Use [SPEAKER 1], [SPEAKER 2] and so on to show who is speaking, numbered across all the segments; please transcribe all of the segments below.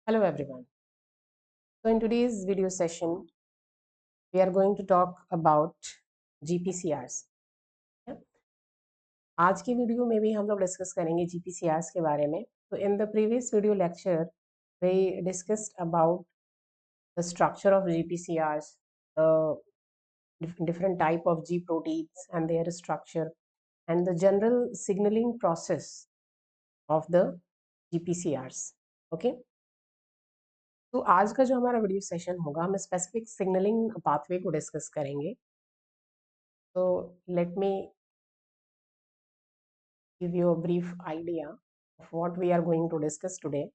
[SPEAKER 1] Hello everyone. So in today's video session, we are going to talk about GPCRs. Yeah? आज की video में भी हम लोग डिस्कस करेंगे GPCRs के बारे में. So in the previous video lecture, we discussed about the structure of GPCRs, the different type of G proteins and their structure, and the general signaling process of the GPCRs. Okay. तो आज का जो हमारा video session होगा हम specific signalling pathway को discuss करेंगे. So let me give you a brief idea of what we are going to discuss today.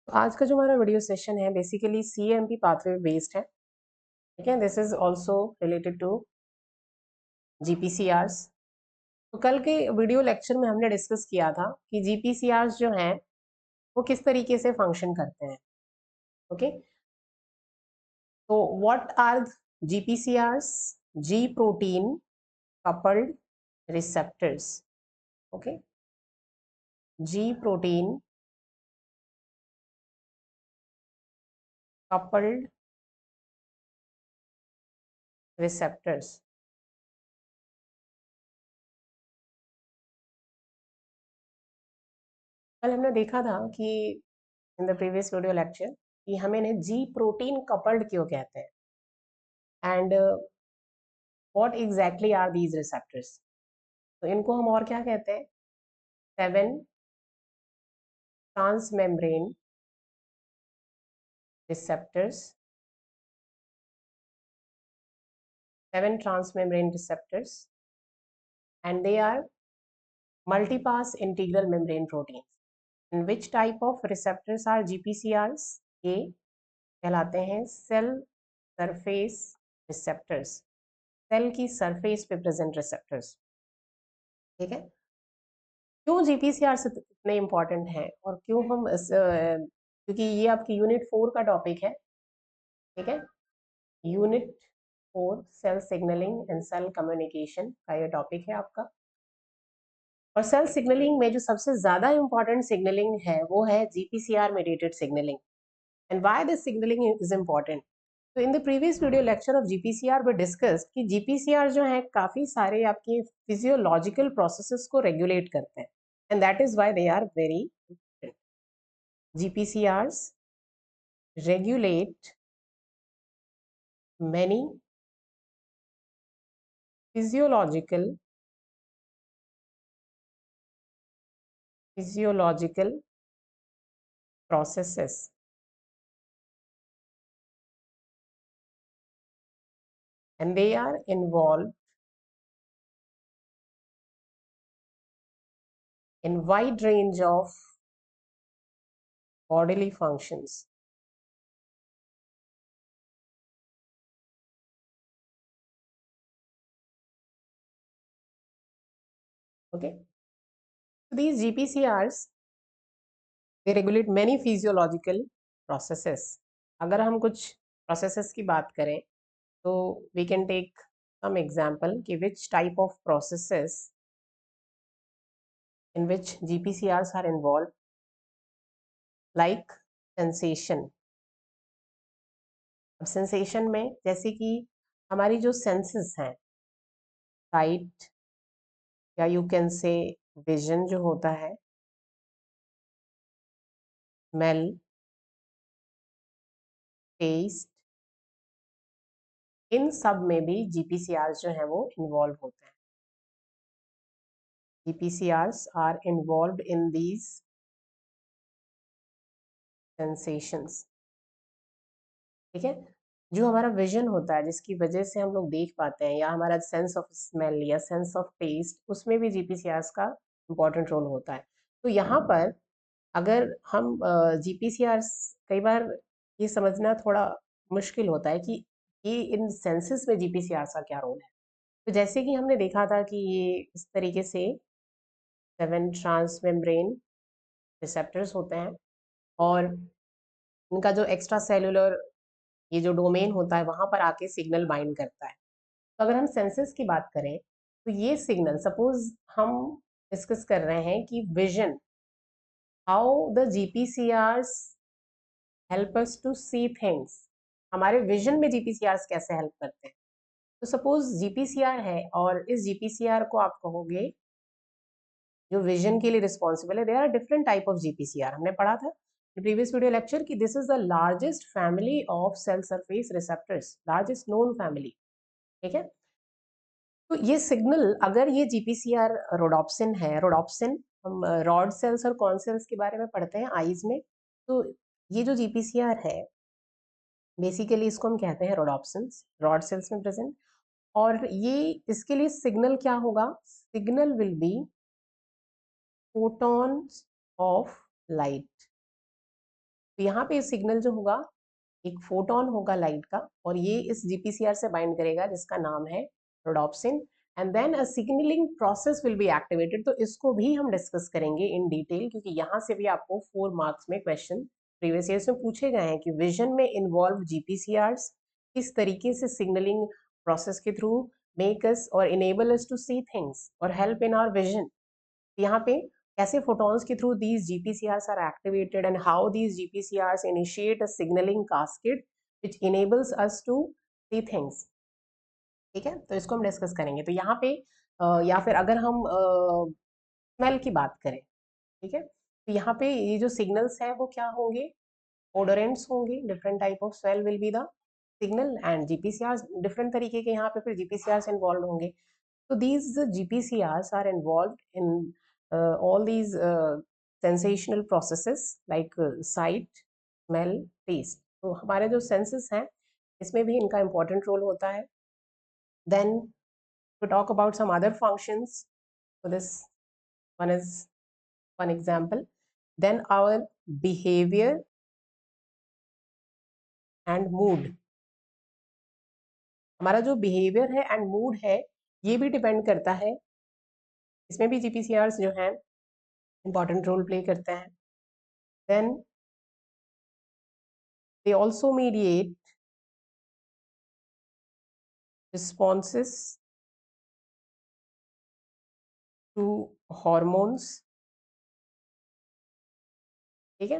[SPEAKER 1] तो आज का जो हमारा वीडियो सेशन है बेसिकली CMP पाथवे बेस्ड है. ठीक है, this is also related to GPCRs. तो कल के वीडियो लेक्चर में हमने डिस्कस किया था कि GPCRs जो हैं वो किस तरीके से फंक्शन करते हैं. ओके, तो what are GPCRs? G protein coupled receptors. Okay, G protein coupled receptors. कल हमने देखा था कि in the previous video lecture कि हमें इन्हें जी प्रोटीन कपल्ड क्यों कहते हैं and what exactly are these receptors. तो इनको हम और क्या कहते हैं? 7 transmembrane receptors. 7 transmembrane receptors and they are multipass integral membrane proteins. And which type of receptors are GPCRs? ये कहलाते हैं सेल सरफेस रिसेप्टर्स, सेल की सरफेस पे प्रेजेंट रिसेप्टर्स. ठीक है, क्यों GPCR से इतने इम्पोर्टेंट है और क्यों हम क्योंकि ये आपकी यूनिट 4 का टॉपिक है. ठीक है, unit 4 cell signalling and cell communication का ये टॉपिक है आपका. और सेल सिग्नलिंग में जो सबसे ज्यादा इम्पोर्टेंट सिग्नलिंग है वो है GPCR mediated signalling. And why this signalling is important? तो in the previous video lecture of GPCR we discussed कि GPCR जो है काफी सारे आपके फिजियोलॉजिकल प्रोसेसेस को रेगुलेट करते हैं and that is why they are very important. GPCRs regulate many physiological processes. And they are involved in wide range of bodily functions. Okay, so these GPCRs they regulate many physiological processes. अगर हम कुछ processes की बात करें तो we can take some example कि which type of processes in which GPCRs are involved, like sensation. अब sensation में जैसे कि हमारी जो सेंसेस हैं, साइट या यू कैन से विजन जो होता है, स्मेल, टेस्ट, इन सब में भी GPCRs जो है वो इन्वॉल्व होते हैं. GPCRs are involved in these sensations. ठीक है, जो हमारा विजन होता है जिसकी वजह से हम लोग देख पाते हैं, या हमारा सेंस ऑफ स्मेल या सेंस ऑफ टेस्ट, उसमें भी GPCRs का इम्पोर्टेंट रोल होता है. तो यहाँ पर अगर हम GPCRs, कई बार ये समझना थोड़ा मुश्किल होता है कि कि इन सेंसेस में जीपीसीआर का क्या रोल है। तो जैसे कि हमने देखा था कि ये इस तरीके से 7 ट्रांसमेम्ब्रेन रिसेप्टर्स होते हैं और इनका जो एक्स्ट्रा सेलुलर ये जो डोमेन होता है वहां पर आके सिग्नल बाइंड करता है। तो अगर हम सेंसेस की बात करें तो ये सिग्नल, सपोज हम डिस्कस कर रहे हैं कि vision, how the GPCRs help us to see things, हमारे विजन में जीपीसीआरस कैसे हेल्प करते हैं। तो सपोज जीपीसीआर है और इस जीपीसीआर को आप कहोगे जो विजन के लिए रिस्पॉन्सिबल है। There are different type of GPCR, हमने पढ़ा था प्रीवियस वीडियो लेक्चर कि this is the largest family of cell surface receptors, largest known family. ठीक है, तो ये सिग्नल, अगर ये जीपीसीआर रोडोप्सिन है, रोडोप्सिन हम रॉड सेल्स और कॉन सेल्स के बारे में पढ़ते हैं आईज में, तो ये जो जीपीसीआर है बेसिकली इसको हम कहते हैं रोडोप्सिन्स, रॉड सेल्स में प्रेजेंट। और ये इसके लिए सिग्नल क्या होगा, signal will be photons of light. तो यहाँ पे सिग्नल जो होगा एक फोटोन होगा लाइट का और ये इस जीपीसीआर से बाइंड करेगा जिसका नाम है rhodopsin, and then a signalling process will be activated. तो इसको भी हम डिस्कस करेंगे इन डिटेल क्योंकि यहाँ से भी आपको 4 मार्क्स में क्वेश्चन प्रीवियस ईयर्स में पूछे गए हैं कि विजन में इन्वॉल्व जीपीसीआर्स किस तरीके से सिग्नलिंग प्रोसेस के थ्रू मेक अस और enable us to see things और हेल्प इन आवर विजन। यहाँ पे कैसे photons के through these GPCRs are activated and how these GPCRs initiate a signaling cascade which enables us to see things। ठीक है, तो इसको हम डिस्कस करेंगे। तो यहाँ पे या फिर अगर हम स्मेल की बात करें, ठीक है, तो यहाँ पे ये जो सिग्नल्स हैं वो क्या होंगे, ओडोरेंट्स होंगे, different type of smell will be the signal and GPCR different तरीके के यहाँ पे फिर जीपीसीआर इन्वॉल्व होंगे। So these GPCRs are involved in all these sensational processes like sight, smell, taste। तो हमारे जो senses हैं इसमें भी इनका important role होता है। Then to talk about some other functions, so this one is one example। Then our behavior and mood, हमारा जो behavior है and mood है ये भी depend करता है, इसमें भी GPCRs जो हैं important role play करते हैं। Then they also mediate responses to hormones। ठीक है,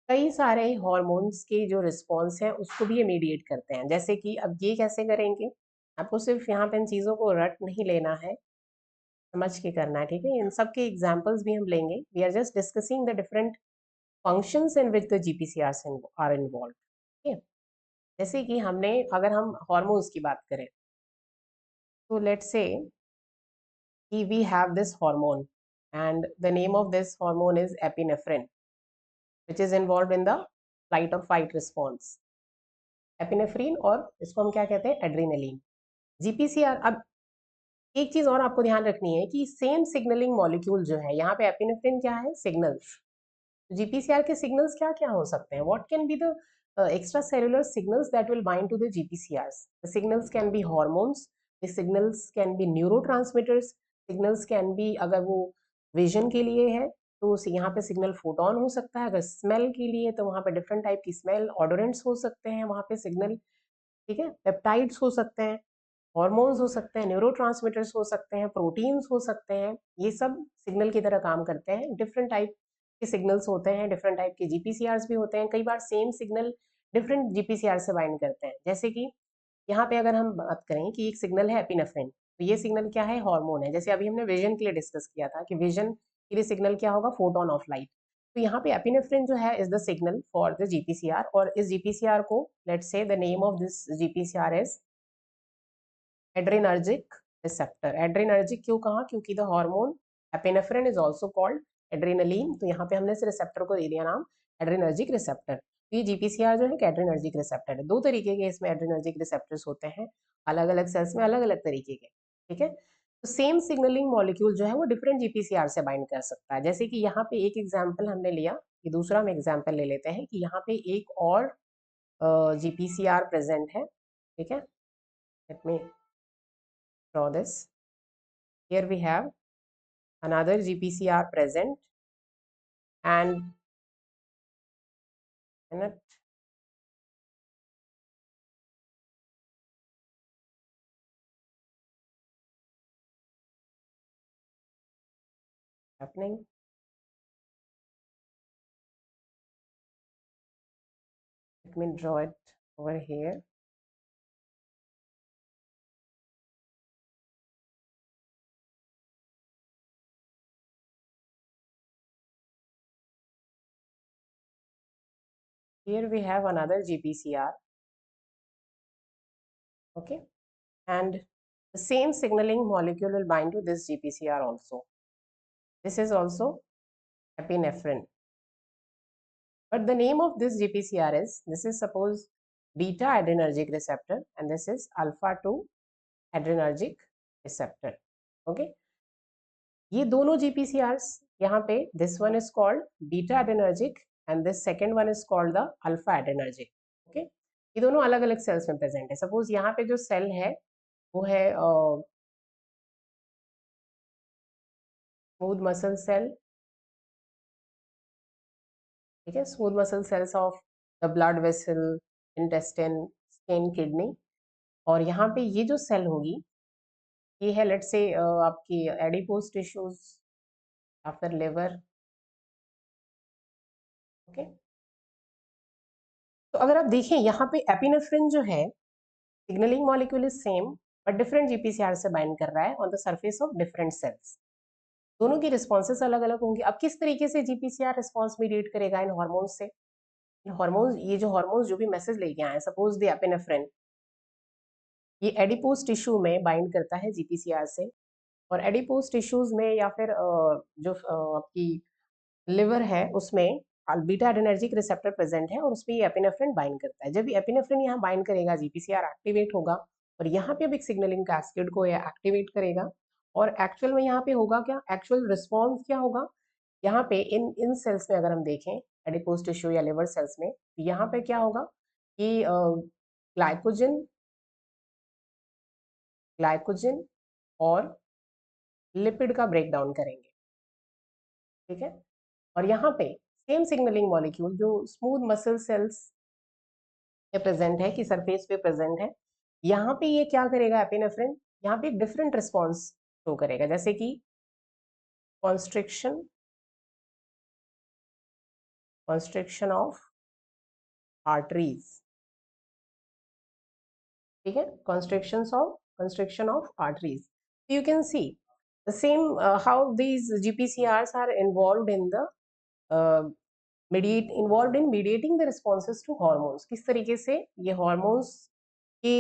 [SPEAKER 1] कई सारे हॉर्मोन्स के जो रिस्पॉन्स है उसको भी ये मीडिएट करते हैं। जैसे कि अब ये कैसे करेंगे, आपको सिर्फ यहाँ पे इन चीज़ों को रट नहीं लेना है, समझ के करना है। ठीक है, इन सब के एग्जांपल्स भी हम लेंगे। We are just discussing the different functions in which the GPCR are involve. ठीक है, जैसे कि हमने, अगर हम हॉर्मोन्स की बात करें तो let's say we have this hormone and the name of this hormone is epinephrine which is involved in the flight or fight response। Epinephrine और इसको हम क्या कहते हैं, एड्रेनलिन। जीपीसीआर, अब एक चीज और आपको ध्यान रखनी है कि सेम सिग्नलिंग मॉलिक्यूल जो है, यहाँ पे एपिनेफ्रिन क्या है, सिग्नल्स। जीपीसीआर के सिग्नल्स क्या क्या हो सकते हैं, what can be the extra cellular signals that will bind to the GPCRs? The signals can be hormones, the signals can be neurotransmitters, signals can be, अगर वो विजन के लिए है तो यहाँ पे सिग्नल फोटोन हो सकता है, अगर स्मेल के लिए तो वहाँ पे डिफरेंट टाइप की स्मेल ऑडोरेंट्स हो सकते हैं वहाँ पे सिग्नल। ठीक है, पेप्टाइड्स हो सकते हैं, हॉर्मोन्स हो सकते हैं, न्यूरोट्रांसमीटर्स हो सकते हैं, प्रोटीन्स हो सकते हैं, ये सब सिग्नल की तरह काम करते हैं। डिफरेंट टाइप के सिग्नल्स होते हैं, डिफरेंट टाइप के जीपीसीआरस भी होते हैं। कई बार सेम सिग्नल डिफरेंट जीपीसीआर से बाइंड करते हैं। जैसे कि यहाँ पे अगर हम बात करें कि एक सिग्नल है एपिनेफ्रिन, तो ये सिग्नल क्या है, हार्मोन है। जैसे अभी हमने विजन के लिए डिस्कस किया था कि विजन के लिए सिग्नल क्या होगा, फोटोन ऑफ लाइट। तो यहाँ पे एपिनेफ्रिन जो है is the signal for the GPCR, और इस जीपीसीआर को let's say the name of this GPCR is adrenergic receptor. Adrenergic क्यों कहा, क्योंकि the hormone epinephrine is also called adrenaline, तो यहाँ पे हमने इस रिसेप्टर को दे दिया नाम एड्रेनर्जिक रिसेप्टर। ये जीपीसीआर जो है एड्रेनर्जिक रिसेप्टर है। दो तरीके के इसमें एड्रेनर्जिक रिसेप्टर्स होते हैं, अलग अलग सेल्स में अलग अलग तरीके के। ठीक है, तो सेम सिग्नलिंग मॉलिक्यूल जो है वो डिफरेंट जीपीसीआर से बाइंड कर सकता है। जैसे कि यहाँ पे एक एग्जाम्पल हमने लिया, कि दूसरा हम एग्जाम्पल ले लेते हैं कि यहाँ पे एक और जीपीसीआर प्रेजेंट है ठीक है, let me draw this. Here we have another GPCR present, and minute, happening. Let me draw it over here. Here we have another GPCR, okay, and the same signaling molecule will bind to this GPCR also. This is also epinephrine. But the name of this GPCR is, this is suppose beta adrenergic receptor, and this is alpha 2 adrenergic receptor. Okay, ये दोनों GPCRs यहाँ पे, this one is called beta adrenergic and this second one is called the alpha adrenergic. Okay, ये दोनों अलग अलग sales में present है. सपोज यहाँ पे जो सेल है वो है स्मूथ मसल सेल. ठीक है, smooth muscle cells of the blood vessel, intestine, skin, kidney. और यहाँ पे ये जो सेल होगी ये है लेट्स से आपकी एडिपोज टिश्यूज या फिर लिवर. ओके, तो अगर आप देखें यहाँ पे एपिनेफ्रिन जो है, signalling molecule is same but different GPCR से बाइंड कर रहा है on the surface of different cells. दोनों की रिस्पॉन्सेस अलग अलग होंगी. अब किस तरीके से जीपीसीआर रिस्पॉन्स मीडिएट करेगा इन हॉर्मोन्स से? हॉर्मोन्स, ये जो हॉर्मोन्स जो भी मैसेज लेके आए, सपोज द एपिनेफ्रिन, ये एडिपोज टिश्यू में बाइंड करता है जीपीसीआर से, और एडिपोज टिश्यूज में या फिर जो आपकी लिवर है उसमें बीटा एडिनर्जिक रिसेप्टर प्रेजेंट है और उसमें ये एपिनेफ्रिन बाइंड करता है. जब ये एपिनेफ्रिन यहाँ बाइंड करेगा जीपीसीआर एक्टिवेट होगा और यहाँ पे अब एक सिग्नलिंग कैस्केड को ये एक्टिवेट करेगा. और एक्चुअल में यहाँ पे होगा क्या, एक्चुअल रिस्पॉन्स क्या होगा यहाँ पे इन इन सेल्स में? अगर हम देखें एडिपोज टिश्यू या लिवर सेल्स में, यहाँ पे क्या होगा कि ग्लाइकोजन ग्लाइकोजन और लिपिड का ब्रेक डाउन करेंगे. ठीक है, और यहाँ पे सेम सिग्नलिंग मॉलिक्यूल जो स्मूथ मसल सेल्स पे प्रेजेंट है, कि सरफेस पे प्रेजेंट है, यहाँ पे ये क्या करेगा एपिनेफ्रिन, यहाँ पे डिफरेंट रिस्पॉन्स शो करेगा, जैसे कि कॉन्स्ट्रिक्शन कॉन्स्ट्रिक्शन ऑफ आर्टरीज. ठीक है, constriction of arteries. So you can see the same how these GPCRs are involved in the involved in mediating the responses to hormones. किस तरीके से ये hormones के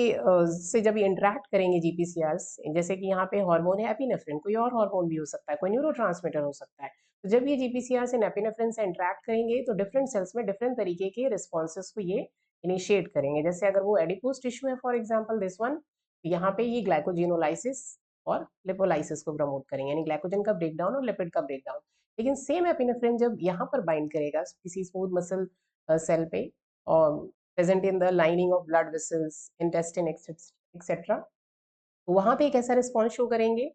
[SPEAKER 1] से जब ये इंटरेक्ट करेंगे जीपीसीआरस, जैसे कि यहाँ पे हार्मोन है एपिनेफ्रिन, कोई और हार्मोन भी हो सकता है, कोई न्यूरोट्रांसमीटर हो सकता है. तो जब ये जीपीसीआर से एपिनेफ्रिन से इंटरेक्ट करेंगे तो डिफरेंट सेल्स में डिफरेंट तरीके के रिस्पॉन्सेस को ये इनिशिएट करेंगे. जैसे अगर वो एडिपोज टिश्यू है फॉर एग्जाम्पल दिस वन, यहाँ पे ये ग्लाइकोजिनोलाइसिस और लिपोलाइसिस को प्रमोट करेंगे, यानी ग्लाइकोजन का ब्रेकडाउन और लिपिड का ब्रेकडाउन. लेकिन सेम एपिनेफ्रिन जब यहाँ पर बाइंड करेगा किसी स्मूथ मसल सेल पे और present in the lining of blood vessels, intestine etcetera, तो वहां पे एक ऐसा रिस्पॉन्स शो करेंगे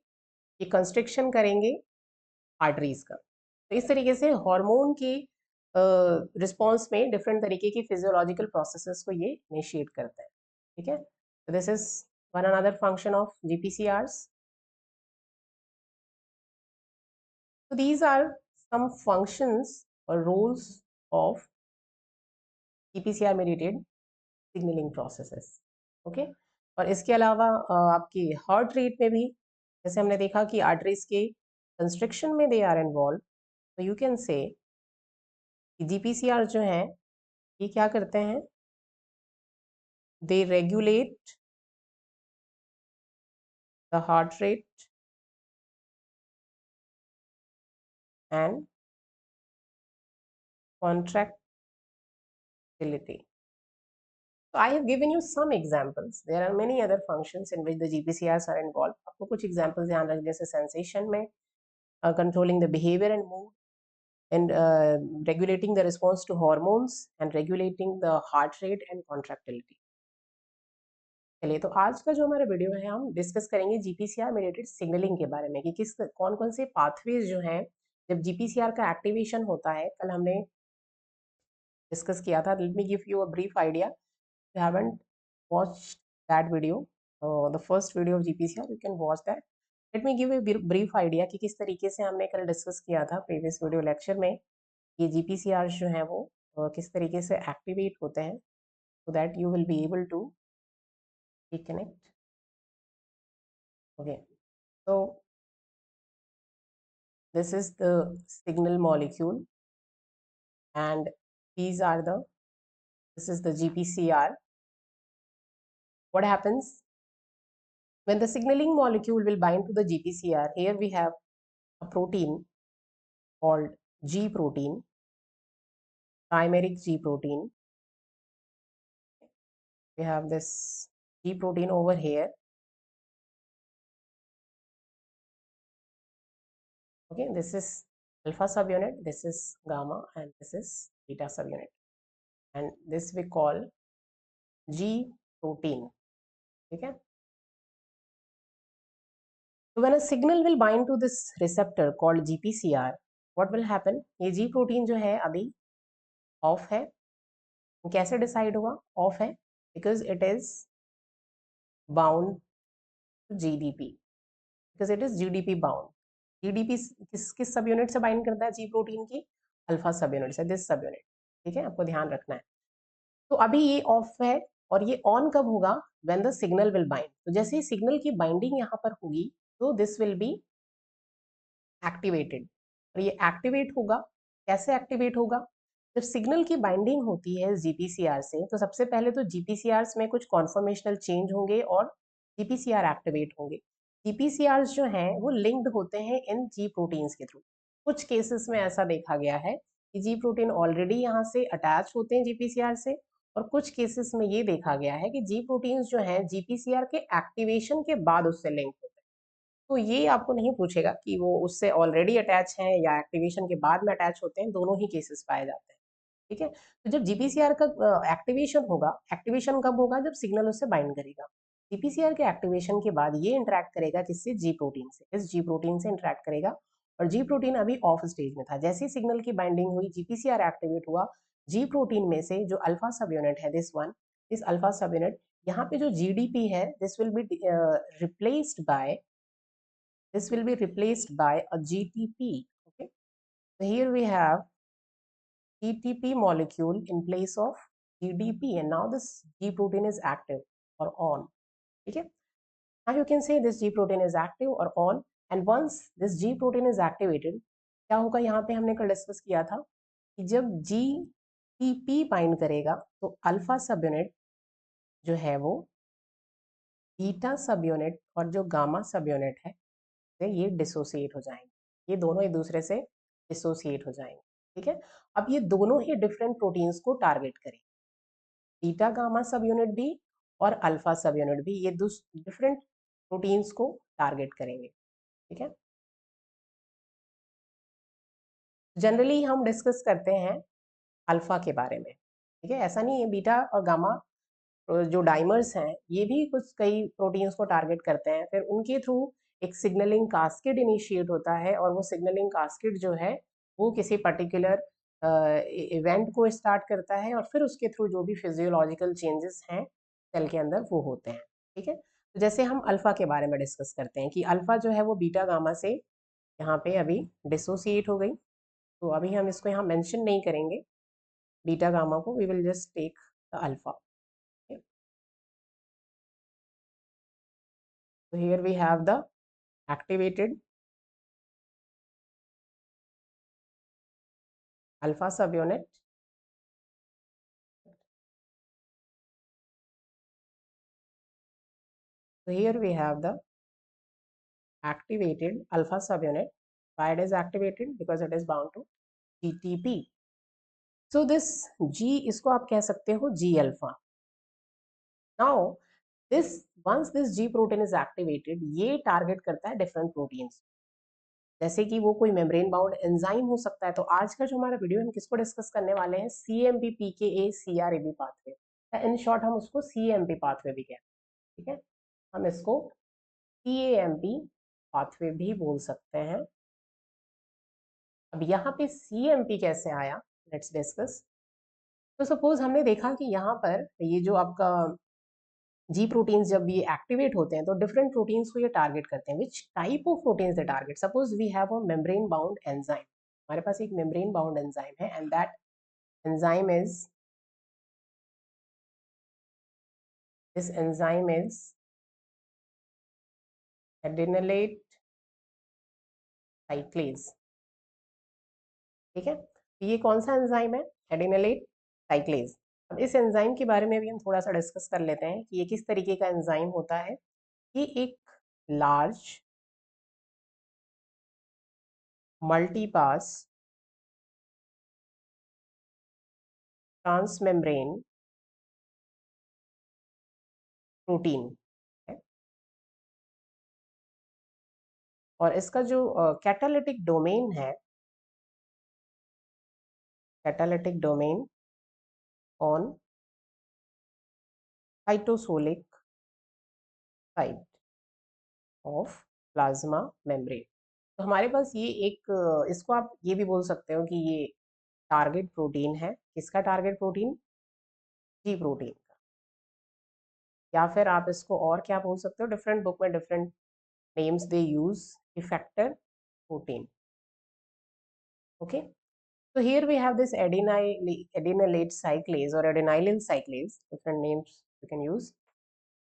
[SPEAKER 1] कि कंस्ट्रिक्शन करेंगे आर्टरीज का. तो इस तरीके से हार्मोन की रिस्पॉन्स में डिफरेंट तरीके की फिजियोलॉजिकल प्रोसेसेस को ये इनिशिएट करता है. ठीक है, तो this is one another function of GPCRs. So these are some functions or roles of GPCR mediated signaling processes. Okay, और इसके अलावा आपकी हार्ट रेट में भी जैसे हमने देखा कि आर्टरीज के कंस्ट्रिक्शन में दे आर इन्वॉल्व, तो यू कैन से जीपीसीआर जो है ये क्या करते हैं, they regulate the heart rate and contractility. So I have given you some examples. There are many other functions in which the GPCRs are involved. आपको कुछ examples ध्यान रख, जैसे sensation में controlling the behavior and mood, and regulating the response to hormones and regulating the heart rate and contractility. चलिए, तो आज का जो हमारा वीडियो है हम डिस्कस करेंगे जीपीसीआर मेडिएटेड सिग्नलिंग के बारे में कि किस कौन कौन से पाथवेज जो हैं जब जीपीसीआर का एक्टिवेशन होता है। कल हमने डिस्कस किया था। Let me give you a brief idea. You haven't watched that video, the first video of GPCR, you can watch that. Let me give a brief idea कि किस तरीके से हमने कल डिस्कस किया था प्रीवियस वीडियो लेक्चर में। ये जीपीसीआर जो है वो किस तरीके से एक्टिवेट होते हैं, so that you will be able to reconnect. Okay, so this is the signal molecule, and these are the this is the GPCR. What happens when the signaling molecule will bind to the GPCR? Here we have a protein called G protein, chimeric G protein. We have this G protein over here. Okay, this is alpha subunit, this is gamma, and this is beta subunit, and this we call G protein. Okay. So when a signal will bind to this receptor called GPCR, what will happen? ये G protein जो है अभी of है। कैसे decide हुआ of है? Because it is bound to GDP. Because it is GDP bound. GDP किस सब यूनिट से बाइंड करता है? G प्रोटीन की अल्फा सब यूनिट से, दिस सब यूनिट। ठीक है, आपको ध्यान रखना है। तो अभी ये ऑफ है और ये ऑन कब होगा? When the signal will bind. तो जैसे ही सिग्नल की बाइंडिंग यहाँ पर होगी तो दिस विल बी एक्टिवेटेड, और ये एक्टिवेट होगा। कैसे एक्टिवेट होगा? जब सिग्नल की बाइंडिंग होती है जीपीसीआर से, तो सबसे पहले तो जीपीसीआर में कुछ कॉन्फर्मेशनल चेंज होंगे और जीपीसीआर एक्टिवेट होंगे। जीपीसीआर जो हैं वो लिंक्ड होते हैं इन जी प्रोटीन्स के थ्रू। कुछ केसेस में ऐसा देखा गया है कि जी प्रोटीन ऑलरेडी यहाँ से अटैच होते हैं जीपीसीआर से, और कुछ केसेस में ये देखा गया है कि जी प्रोटीन्स जो हैं जीपीसीआर के एक्टिवेशन के बाद उससे लिंक होते हैं। तो ये आपको नहीं पूछेगा कि वो उससे ऑलरेडी अटैच हैं या एक्टिवेशन के बाद में अटैच होते हैं, दोनों ही केसेस पाए जाते हैं। ठीक है, तो जब जीपीसीआर का एक्टिवेशन होगा, एक्टिवेशन कब होगा? जब सिग्नल उससे बाइंड करेगा। जीपीसीआर के एक्टिवेशन के बाद ये इंटरेक्ट करेगा किससे? जी प्रोटीन से। इस जी प्रोटीन से इंटरेक्ट करेगा, और जी प्रोटीन अभी ऑफ स्टेज में था। जैसे ही सिग्नल की बाइंडिंग हुई, जीपीसीआर एक्टिवेट हुआ, जी प्रोटीन में से जो अल्फा सब यूनिट है, दिस वन, दिस अल्फा सब यूनिट, यहाँ पे जो जीडीपी है, this will be replaced by this will be replaced by a GTP. Okay, so here we have GTP molecule in place of GDP, and now this G protein is active or on. Okay, now you can say this G protein is active or on, and once this G protein is activated, क्या होगा? यहाँ पे हमने कल discuss किया था कि जब GTP बाइंड करेगा तो अल्फा सब यूनिट जो है वो बीटा सब यूनिट और जो गामा सब यूनिट है ये डिसोसिएट हो जाएंगे। ये दोनों एक दूसरे से डिसोसिएट हो जाएंगे। ठीक है, अब ये दोनों ही डिफरेंट प्रोटीन्स को टारगेट करेंगे, बीटा गामा सब यूनिट भी और अल्फा सब यूनिट भी, ये डिफरेंट प्रोटीन्स को टारगेट करेंगे। ठीक है, जनरली हम डिस्कस करते हैं अल्फा के बारे में। ठीक है, ऐसा नहीं है, बीटा और गामा जो डाइमर्स हैं ये भी कुछ कई प्रोटीन्स को टारगेट करते हैं, फिर उनके थ्रू एक सिग्नलिंग कास्केड इनिशिएट होता है, और वो सिग्नलिंग कास्केड जो है वो किसी पर्टिकुलर इवेंट को स्टार्ट करता है, और फिर उसके थ्रू जो भी फिजियोलॉजिकल चेंजेस हैं सेल के अंदर वो होते हैं। ठीक है, तो जैसे हम अल्फा के बारे में डिस्कस करते हैं कि अल्फा जो है वो बीटा गामा से यहाँ पे अभी डिसोसिएट हो गई, तो अभी हम इसको यहाँ मेंशन नहीं करेंगे बीटा गामा को, we will just take the alpha. So here we have the activated alpha subunit. So here we have the activated alpha subunit. Why it is activated? Because it is bound to GTP. So this G इसको आप कह सकते हो G alpha. Now this once this G protein is activated, ये target करता है different proteins, जैसे कि वो कोई मेम्ब्रेन बाउंड एंजाइम हो सकता है। तो आज का जो हमारा वीडियो हम किसको डिस्कस करने वाले हैं? CMP PKA CRAB pathway, in short हम उसको CMP पाथवे भी कहते हैं। ठीक है, हम इसको CAMP पाथवे भी बोल सकते हैं। अब यहाँ पे CAMP कैसे आया, लेट्स डिस्कस। तो सपोज हमने देखा कि यहाँ पर ये जो आपका जी प्रोटीन्स जब ये एक्टिवेट होते हैं तो डिफरेंट प्रोटीन्स को ये टारगेट करते हैं। Which type of proteins they target? Suppose we have a membrane bound enzyme, हमारे पास एक मेम्ब्रेन बाउंड एंजाइम है, and that enzyme is, this enzyme is adenylate cyclase. ठीक है, ये कौन सा एंजाइम है? एडिनोलेट साइक्लेज। अब इस एंजाइम के बारे में भी हम थोड़ा सा डिस्कस कर लेते हैं कि ये किस तरीके का एंजाइम होता है। ये एक लार्ज मल्टीपास ट्रांसमेम्ब्रेन प्रोटीन है, और इसका जो कैटालिटिक डोमेन है, catalytic domain on cytosolic site of plasma membrane. तो हमारे पास ये एक इसको आप ये भी बोल सकते हो कि ये टारगेट प्रोटीन है। किसका टारगेट प्रोटीन? जी प्रोटीन का। या फिर आप इसको और क्या बोल सकते हो, डिफरेंट बुक में different names they use, effector protein. Okay, so here we have this adenylate cyclase or adenylyl cyclase, different names you can use.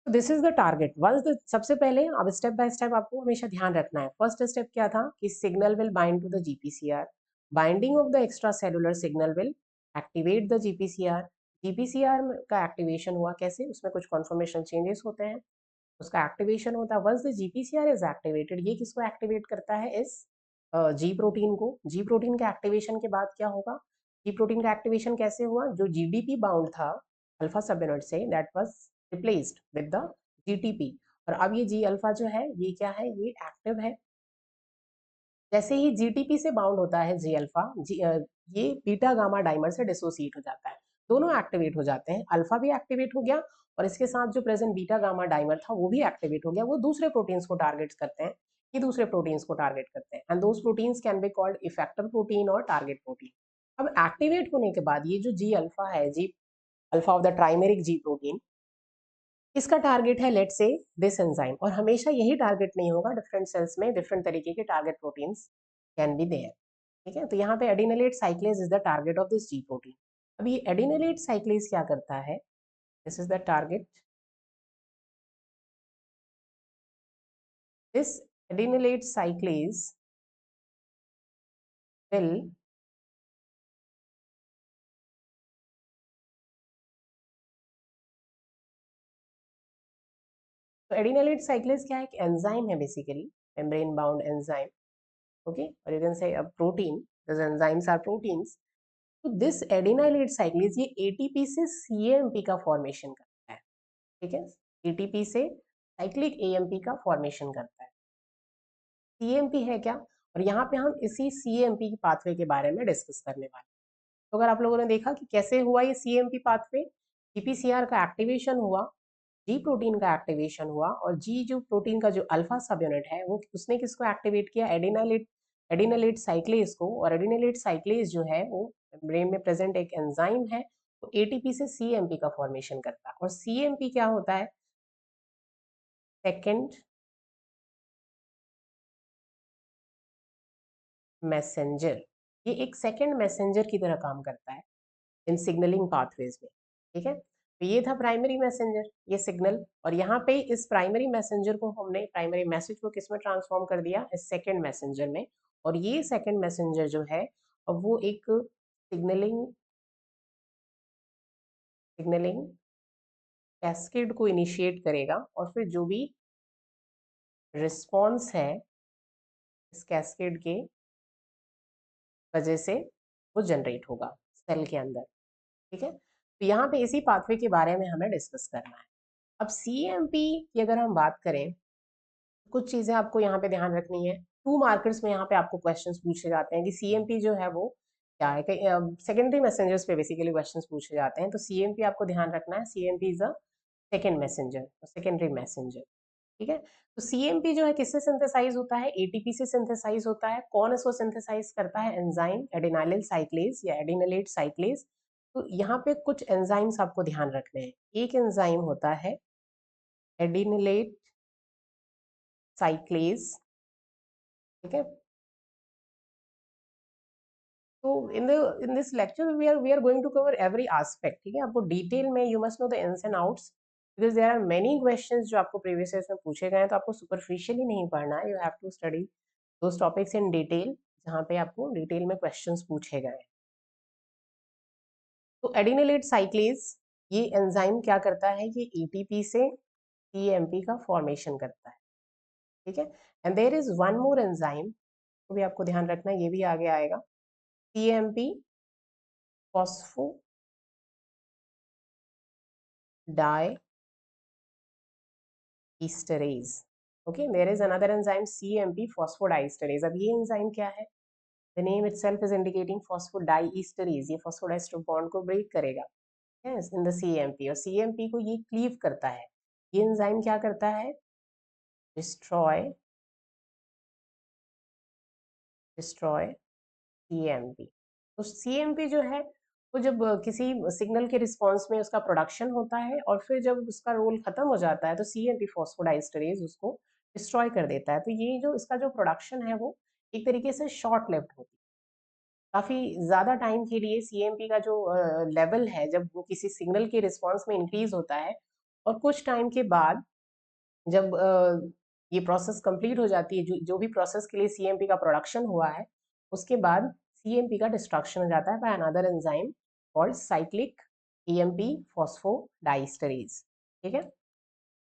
[SPEAKER 1] So this is the target. Once the, सबसे पहले अब step by step आपको हमेशा ध्यान रखना है। First step क्या था कि signal will bind to the GPCR, binding of the extracellular signal will activate the GPCR। GPCR का एक्टिवेशन हुआ कैसे? उसमें कुछ कॉन्फर्मेशन चेंजेस होते हैं, उसका एक्टिवेशन होता है। Once the GPCR is activated, ये किसको एक्टिवेट करता है? इस जी प्रोटीन को। जी प्रोटीन के एक्टिवेशन के बाद क्या होगा? जी प्रोटीन का एक्टिवेशन कैसे हुआ? जो GDP बाउंड था अल्फा सब यूनिट से, that was replaced with the GTP, और अब ये जी अल्फा जो है ये क्या है? ये एक्टिव है। जैसे ही GTP से बाउंड होता है जी अल्फा, ये बीटा गामा डाइमर से डिसोसिएट हो जाता है, दोनों एक्टिवेट हो जाते हैं। अल्फा भी एक्टिवेट हो गया और इसके साथ जो प्रेजेंट बीटा गामा डाइमर था वो भी एक्टिवेट हो गया। वो दूसरे प्रोटीन्स को टारगेट करते हैं, ये दूसरे प्रोटीन्स को टारगेट करते हैं, and those proteins can be called effector protein और टारगेट प्रोटीन। अब एक्टिवेट होने के बाद ये जो जी अल्फा है, G alpha of the trimeric G protein, इसका टारगेट है लेट से दिस एंजाइम, और हमेशा यही टारगेट नहीं होगा, डिफरेंट सेल्स में डिफरेंट तरीके के target proteins can be there. ठीक है, तो यहाँ पे adenylate cyclase is the target of this G protein. अब ये एडिनोलेट साइक्लेज क्या करता है? This is the target. This adenylate cyclase will तो एडिनोलेट साइक्लेज क्या है? एक एंजाइम है basically, membrane bound enzyme. Okay, और you can say a protein, this enzymes are proteins. तो दिस एडिनोलेट साइक्लेज ये ATP से CAMP का फॉर्मेशन करता है। ठीक है, ATP से साइक्लिक AMP का फॉर्मेशन करता है। CAMP है क्या? और यहाँ पे हम इसी CAMP की पाथवे के बारे में डिस्कस करने वाले हैं। तो अगर आप लोगों ने देखा कि कैसे हुआ ये CAMP पाथवे, GPCR का एक्टिवेशन हुआ, जी प्रोटीन का एक्टिवेशन हुआ, और जी जो प्रोटीन का जो अल्फा सब यूनिट है वो उसने किसको एक्टिवेट किया? एडिनोलेट साइक्लेज को। और एडिनोलेट साइक्लेज जो है वो ब्रेन में प्रेजेंट एक एंजाइम है, तो ATP से CAMP का फॉर्मेशन करता है। और CAMP क्या होता है? Second messenger. ये एक सेकेंड मैसेंजर की तरह काम करता है इन सिग्नलिंग पाथवेज में। ठीक है, तो ये था प्राइमरी मैसेंजर, ये सिग्नल, और यहाँ पे इस प्राइमरी मैसेंजर को हमने, प्राइमरी मैसेज को किस में ट्रांसफॉर्म कर दिया? इस सेकेंड मैसेंजर में। और ये सेकेंड मैसेंजर जो है अब वो एक सिग्नलिंग सिग्नलिंग कैस्केड को इनिशिएट करेगा, और फिर जो भी रिस्पॉन्स है इस कैस्केड के वजह से वो जनरेट होगा सेल के अंदर। ठीक है, तो यहाँ पे इसी पाथवे के बारे में हमें डिस्कस करना है। अब CAMP की अगर हम बात करें, कुछ चीजें आपको यहाँ पे ध्यान रखनी है। 2 मार्कर्स में यहाँ पे आपको क्वेश्चंस पूछे जाते हैं कि CAMP जो है वो क्या है। सेकेंडरी मैसेंजर्स पे बेसिकली क्वेश्चंस पूछे जाते हैं, तो CAMP आपको ध्यान रखना है। CAMP is a second messenger, secondary messenger, ठीक है। तो सीएमपी जो है किससे सिंथेसाइज होता है, एटीपी से सिंथेसाइज होता है। कौन इसको सिंथेसाइज करता है, एंजाइम एडिनाइलिल साइक्लेज या एडिनलेट साइक्लेज। तो यहाँ पे कुछ एंजाइम्स आपको ध्यान रखने हैं। एक एंजाइम होता है एडिनलेट साइक्लेज, ठीक है। तो in this lecture we are going to cover every aspect, ठीक है। आपको डिटेल में you must know the ins and outs, because there are many questions जो आपको प्रीवियस ईयर्स में पूछे गए हैं। तो आपको सुपरफिशियली नहीं पढ़ना है, you have to study those topics in detail, जहाँ पे आपको डिटेल में क्वेश्चंस पूछे गए हैं। तो एडिनिलेट साइक्लेज, ये एंजाइम क्या करता है, ये एटीपी से सीएमपी का फॉर्मेशन करता है, ठीक है। And there is one more enzyme, तो भी आपको ध्यान रखना है, ये भी आगे आएगा, CMP फॉस्फोडाई esterase. Okay, there is another enzyme CMP phosphodiesterase. अब ये enzyme क्या है? The name itself is indicating phosphodiesterase. ये phosphodiester bond को break करेगा, yes, in the CMP, और CMP को ये cleave करता है। ये enzyme क्या करता है? destroy CMP। तो CMP जो है वो जब किसी सिग्नल के रिस्पॉन्स में उसका प्रोडक्शन होता है, और फिर जब उसका रोल खत्म हो जाता है तो CMP फॉस्फोडाइस्टरेज उसको डिस्ट्रॉय कर देता है। तो ये जो इसका जो प्रोडक्शन है वो एक तरीके से शॉर्ट लिव्ड होती है। काफी ज्यादा टाइम के लिए CMP का जो लेवल है, जब वो किसी सिग्नल के रिस्पॉन्स में इंक्रीज होता है, और कुछ टाइम के बाद जब ये प्रोसेस कंप्लीट हो जाती है, जो भी प्रोसेस के लिए CMP का प्रोडक्शन हुआ है, उसके बाद CMP का डिस्ट्रक्शन हो जाता है by another enzyme called cyclic EMP फॉस्फोडाइस्टरेज, ठीक है।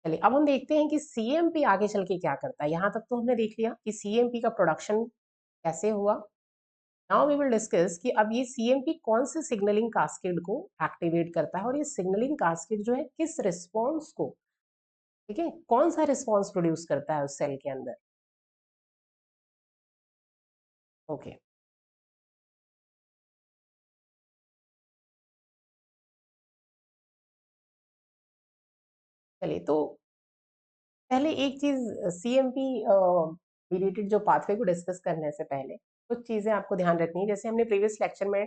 [SPEAKER 1] चलिए अब हम देखते हैं कि CMP आगे चल के क्या करता है। यहाँ तक तो हमने देख लिया कि CMP का प्रोडक्शन कैसे हुआ। नाउ वी विल डिस्कस कि अब ये CMP कौन से सिग्नलिंग कास्केड को एक्टिवेट करता है, और ये सिग्नलिंग कास्केड जो है किस रिस्पॉन्स को, ठीक है, कौन सा रिस्पॉन्स प्रोड्यूस करता है उस सेल के अंदर। ओके, चलिए तो पहले एक चीज, CMP रिलेटेड जो पाथवे को डिस्कस करने से पहले कुछ चीजें आपको ध्यान रखनी है। जैसे हमने प्रीवियस लेक्चर में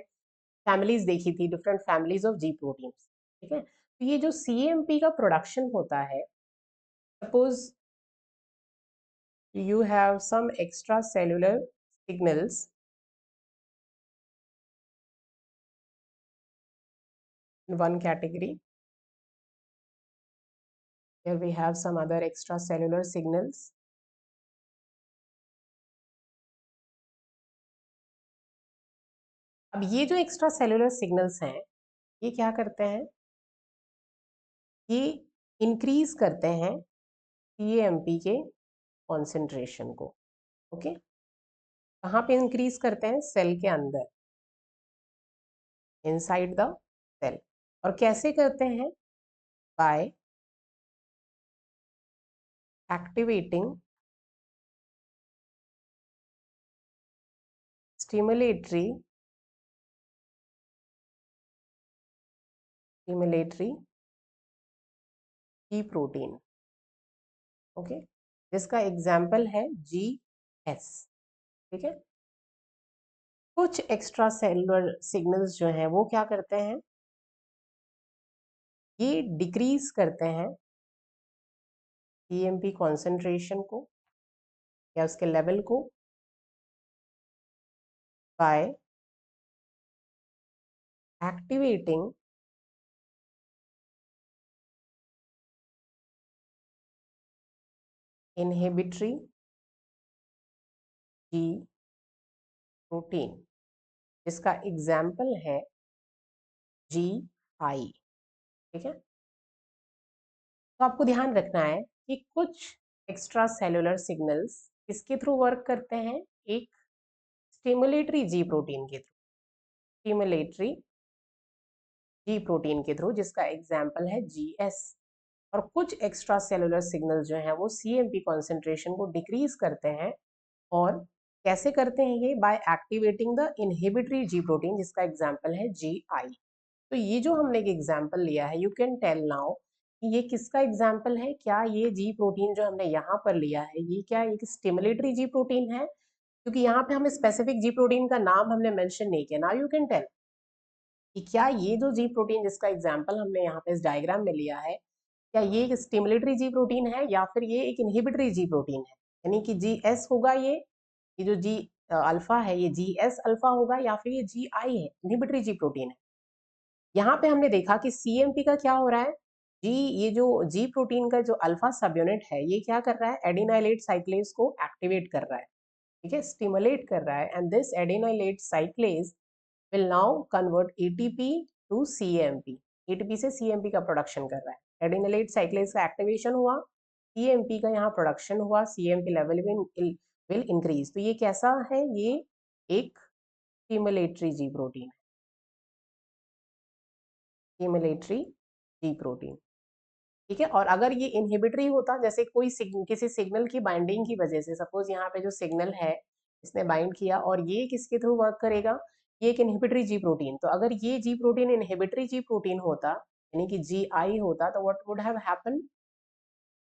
[SPEAKER 1] फैमिलीज देखी थी, different families of G proteins, ठीक है। तो ये जो CMP का प्रोडक्शन होता है, suppose you have some extracellular signals in one category. Here we have some other extracellular signals. अब ये जो एक्स्ट्रा सेलुलर सिग्नल्स हैं, ये क्या करते हैं, ये इंक्रीज करते हैं CMP के कॉन्सेंट्रेशन को। ओके, कहाँ पे इंक्रीज करते हैं, सेल के अंदर, इनसाइड द सेल। और कैसे करते हैं, by activating stimulatory G protein, okay, जिसका एग्जाम्पल है GS, ठीक है। कुछ एक्स्ट्रा सेलुलर सिग्नल्स जो हैं वो क्या करते हैं, ये डिक्रीज करते हैं CMP कॉन्सेंट्रेशन को या उसके लेवल को by activating inhibitory G protein, जिसका एग्जाम्पल है GI, ठीक है। तो आपको ध्यान रखना है कि कुछ एक्स्ट्रा सेलुलर सिग्नल्स किसके थ्रू वर्क करते हैं, एक स्टिमुलेटरी G प्रोटीन के थ्रू, स्टिमुलेटरी G प्रोटीन के थ्रू, जिसका एग्जाम्पल है GS। और कुछ एक्स्ट्रा सेलुलर सिग्नल जो है वो CMP कॉन्सेंट्रेशन को डिक्रीज करते हैं, और कैसे करते हैं ये, by activating the inhibitory G protein, जिसका एग्जाम्पल है GI। तो ये जो हमने एक एग्जाम्पल लिया है, यू कैन टेल नाउ ये किसका एग्जाम्पल है? क्या ये जी प्रोटीन जो हमने यहाँ पर लिया है ये क्या एक स्टिमुलेटरी जी प्रोटीन है? क्योंकि यहाँ पे हम स्पेसिफिक जी प्रोटीन का नाम हमने मेंशन नहीं किया। नाउ यू कैन टेल कि क्या ये जो जी प्रोटीन जिसका एग्जाम्पल हमने यहाँ पे इस डायग्राम में लिया है, क्या ये एक स्टिमुलेटरी जी प्रोटीन है या फिर ये एक इनहिबिटरी जी प्रोटीन है? यानी कि जी एस होगा ये जो जी अल्फा है ये जी एस अल्फा होगा या फिर ये जी आई है, इनहिबिटरी जी प्रोटीन है। यहाँ पे हमने देखा कि सीएमपी का क्या हो रहा है जी, ये जो जी प्रोटीन का जो अल्फा सब यूनिट है ये क्या कर रहा है, एडिनाइलेट साइक्लेज को एक्टिवेट कर रहा है, ठीक है, स्टिमुलेट कर रहा है। And this adenylate cyclase will now convert ATP to cAMP, ATP से सीएमपी का प्रोडक्शन कर रहा है। एडिनाइलेट साइक्लेज का एक्टिवेशन हुआ, सीएमपी का यहाँ प्रोडक्शन हुआ, सीएमपी लेवल विल इंक्रीज। तो ये कैसा है, ये एक स्टिमुलेटरी जी प्रोटीन है, स्टिमुलेटरी जी प्रोटीन, ठीक है। और अगर ये इनहिबिटरी होता, जैसे कोई किसी सिग्नल की बाइंडिंग की वजह से, सपोज यहाँ पे जो सिग्नल है इसने बाइंड किया और ये किसके थ्रू वर्क करेगा, ये एक इनहिबिटरी जी प्रोटीन। तो अगर ये जी प्रोटीन इनहिबिटरी जी प्रोटीन होता यानी कि जी आई होता तो व्हाट वुड हैव हैपन,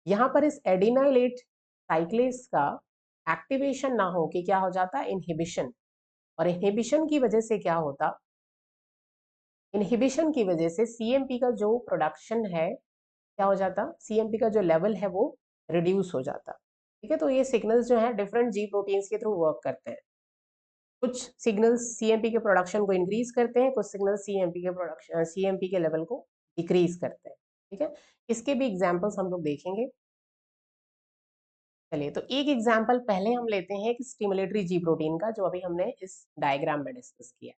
[SPEAKER 1] यहाँ पर इस एडिनाइलेट साइक्लेज का एक्टिवेशन ना हो कि क्या हो जाता, इनहिबिशन। और इनहिबिशन की वजह से क्या होता, इनहिबिशन की वजह से सीएमपी का जो प्रोडक्शन है क्या हो जाता, सीएमपी का जो लेवल है वो रिड्यूस हो जाता, ठीक है। तो ये सिग्नल्स जो है डिफरेंट जी प्रोटीन्स के थ्रू वर्क करते हैं। कुछ सिग्नल्स सीएमपी के प्रोडक्शन को इंक्रीज करते हैं, कुछ सिग्नल सीएमपी के प्रोडक्शन सीएमपी के लेवल को डिक्रीज करते हैं, ठीक है। इसके भी एग्जांपल्स हम लोग देखेंगे। चलिए, तो एक एग्जांपल पहले हम लेते हैं कि स्टिमुलेटरी जी प्रोटीन का, जो अभी हमने इस डायग्राम में डिस्कस किया,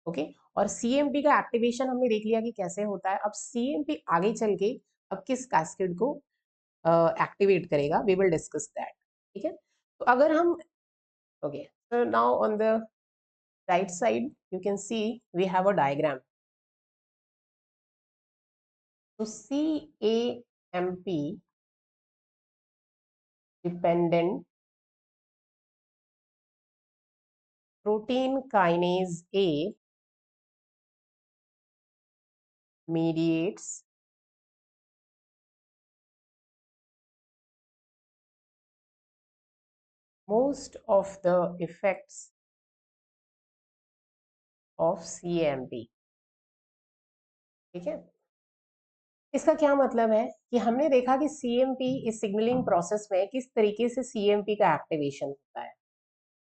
[SPEAKER 1] ओके। और सीएमपी का एक्टिवेशन हमने देख लिया कि कैसे होता है। अब सीएमपी आगे चल के अब किस कैस्केड को एक्टिवेट करेगा, वी विल डिस्कस दैट, ठीक है। तो अगर हम okay, so now on the right side you can see we have a diagram. So CAMP dependent protein kinase A mediates most of the effects of CAMP, ठीक है। इसका क्या मतलब है कि हमने देखा कि CMP इस सिग्नलिंग प्रोसेस में किस तरीके से CMP का एक्टिवेशन होता है,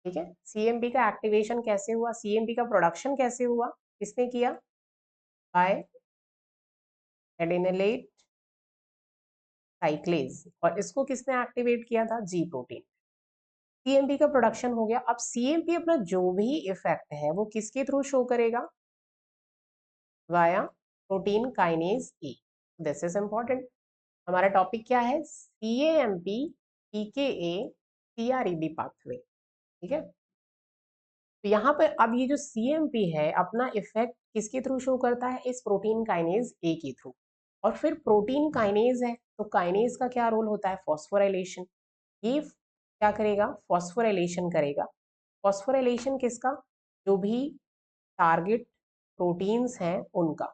[SPEAKER 1] ठीक है। CMP का एक्टिवेशन कैसे हुआ, CMP का प्रोडक्शन कैसे हुआ, किसने किया, बाय एडिनिलेट साइक्लेज। और इसको किसने एक्टिवेट किया था, जी प्रोटीन। सीएमपी का प्रोडक्शन हो गया। अब सीएमपी अपना जो भी इफेक्ट है वो किसके थ्रू शो करेगा, via protein kinase A. This is important. हमारा टॉपिक क्या है, सीएमपी पीकेए सीआरईबी पाथवे, ठीक है। तो यहाँ पर अब ये जो सीएमपी है अपना इफेक्ट किसके थ्रू शो करता है, इस प्रोटीन काइनेज ए के थ्रू। और फिर प्रोटीन काइनेज है तो काइनेज का क्या रोल होता है, फॉस्फोराइलेशन। ये क्या करेगा, फॉस्फोराइलेशन करेगा। फॉस्फोराइलेशन किसका, जो भी टारगेट प्रोटीन्स हैं उनका,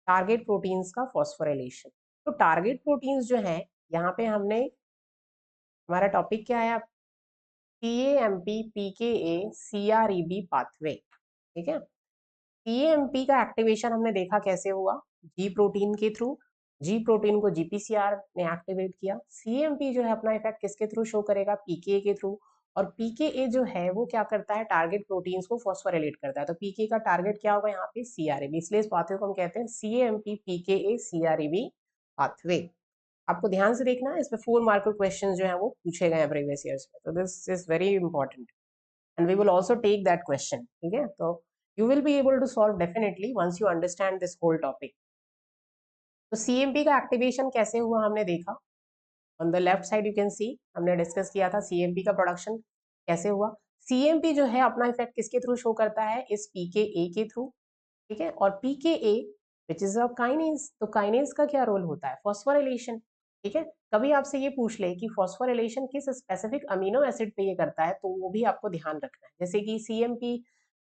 [SPEAKER 1] टारगेट प्रोटीन्स का फॉस्फोराइलेशन। तो टारगेट प्रोटीन्स जो हैं यहाँ पे हमने, हमारा टॉपिक क्या है, CAMP PKA CREB पाथवे, ठीक है। CAMP का एक्टिवेशन हमने देखा कैसे हुआ, जी प्रोटीन के थ्रू। जी प्रोटीन को GPCR ने एक्टिवेट किया। CAMP जो है अपना इफेक्ट किसके थ्रू शो करेगा, PKA के थ्रू। और PKA जो है वो क्या करता है, टारगेट प्रोटीन्स को फॉस्फोराइलेट करता है। तो PKA का टारगेट क्या होगा यहाँ पे, CREB, इसलिए इस पाथवे को हम कहते हैं CAMP PKA CREB पाथवे। आपको ध्यान से देखना है, इसमें 4 मार्क क्वेश्चन जो है वो पूछे गए हैं प्रीवियस ईयर्स में, तो this is very important and we will also take that question, ठीक है। तो you will be able to solve definitely once you understand this whole topic. तो CMP का एक्टिवेशन कैसे हुआ हमने देखा, on the left side you can सी, हमने डिस्कस किया था CMP का प्रोडक्शन कैसे हुआ। CMP जो है अपना इफेक्ट किसके थ्रू शो करता है, इस PKA के थ्रू, ठीक है। और PKA which is a kinase, तो काइनेज का क्या रोल होता है, फॉस्फोराइलेशन, ठीक है। कभी आपसे ये पूछ ले कि फॉस्फोराइलेशन किस स्पेसिफिक अमीनो एसिड पे ये करता है, तो वो भी आपको ध्यान रखना है। जैसे कि CMP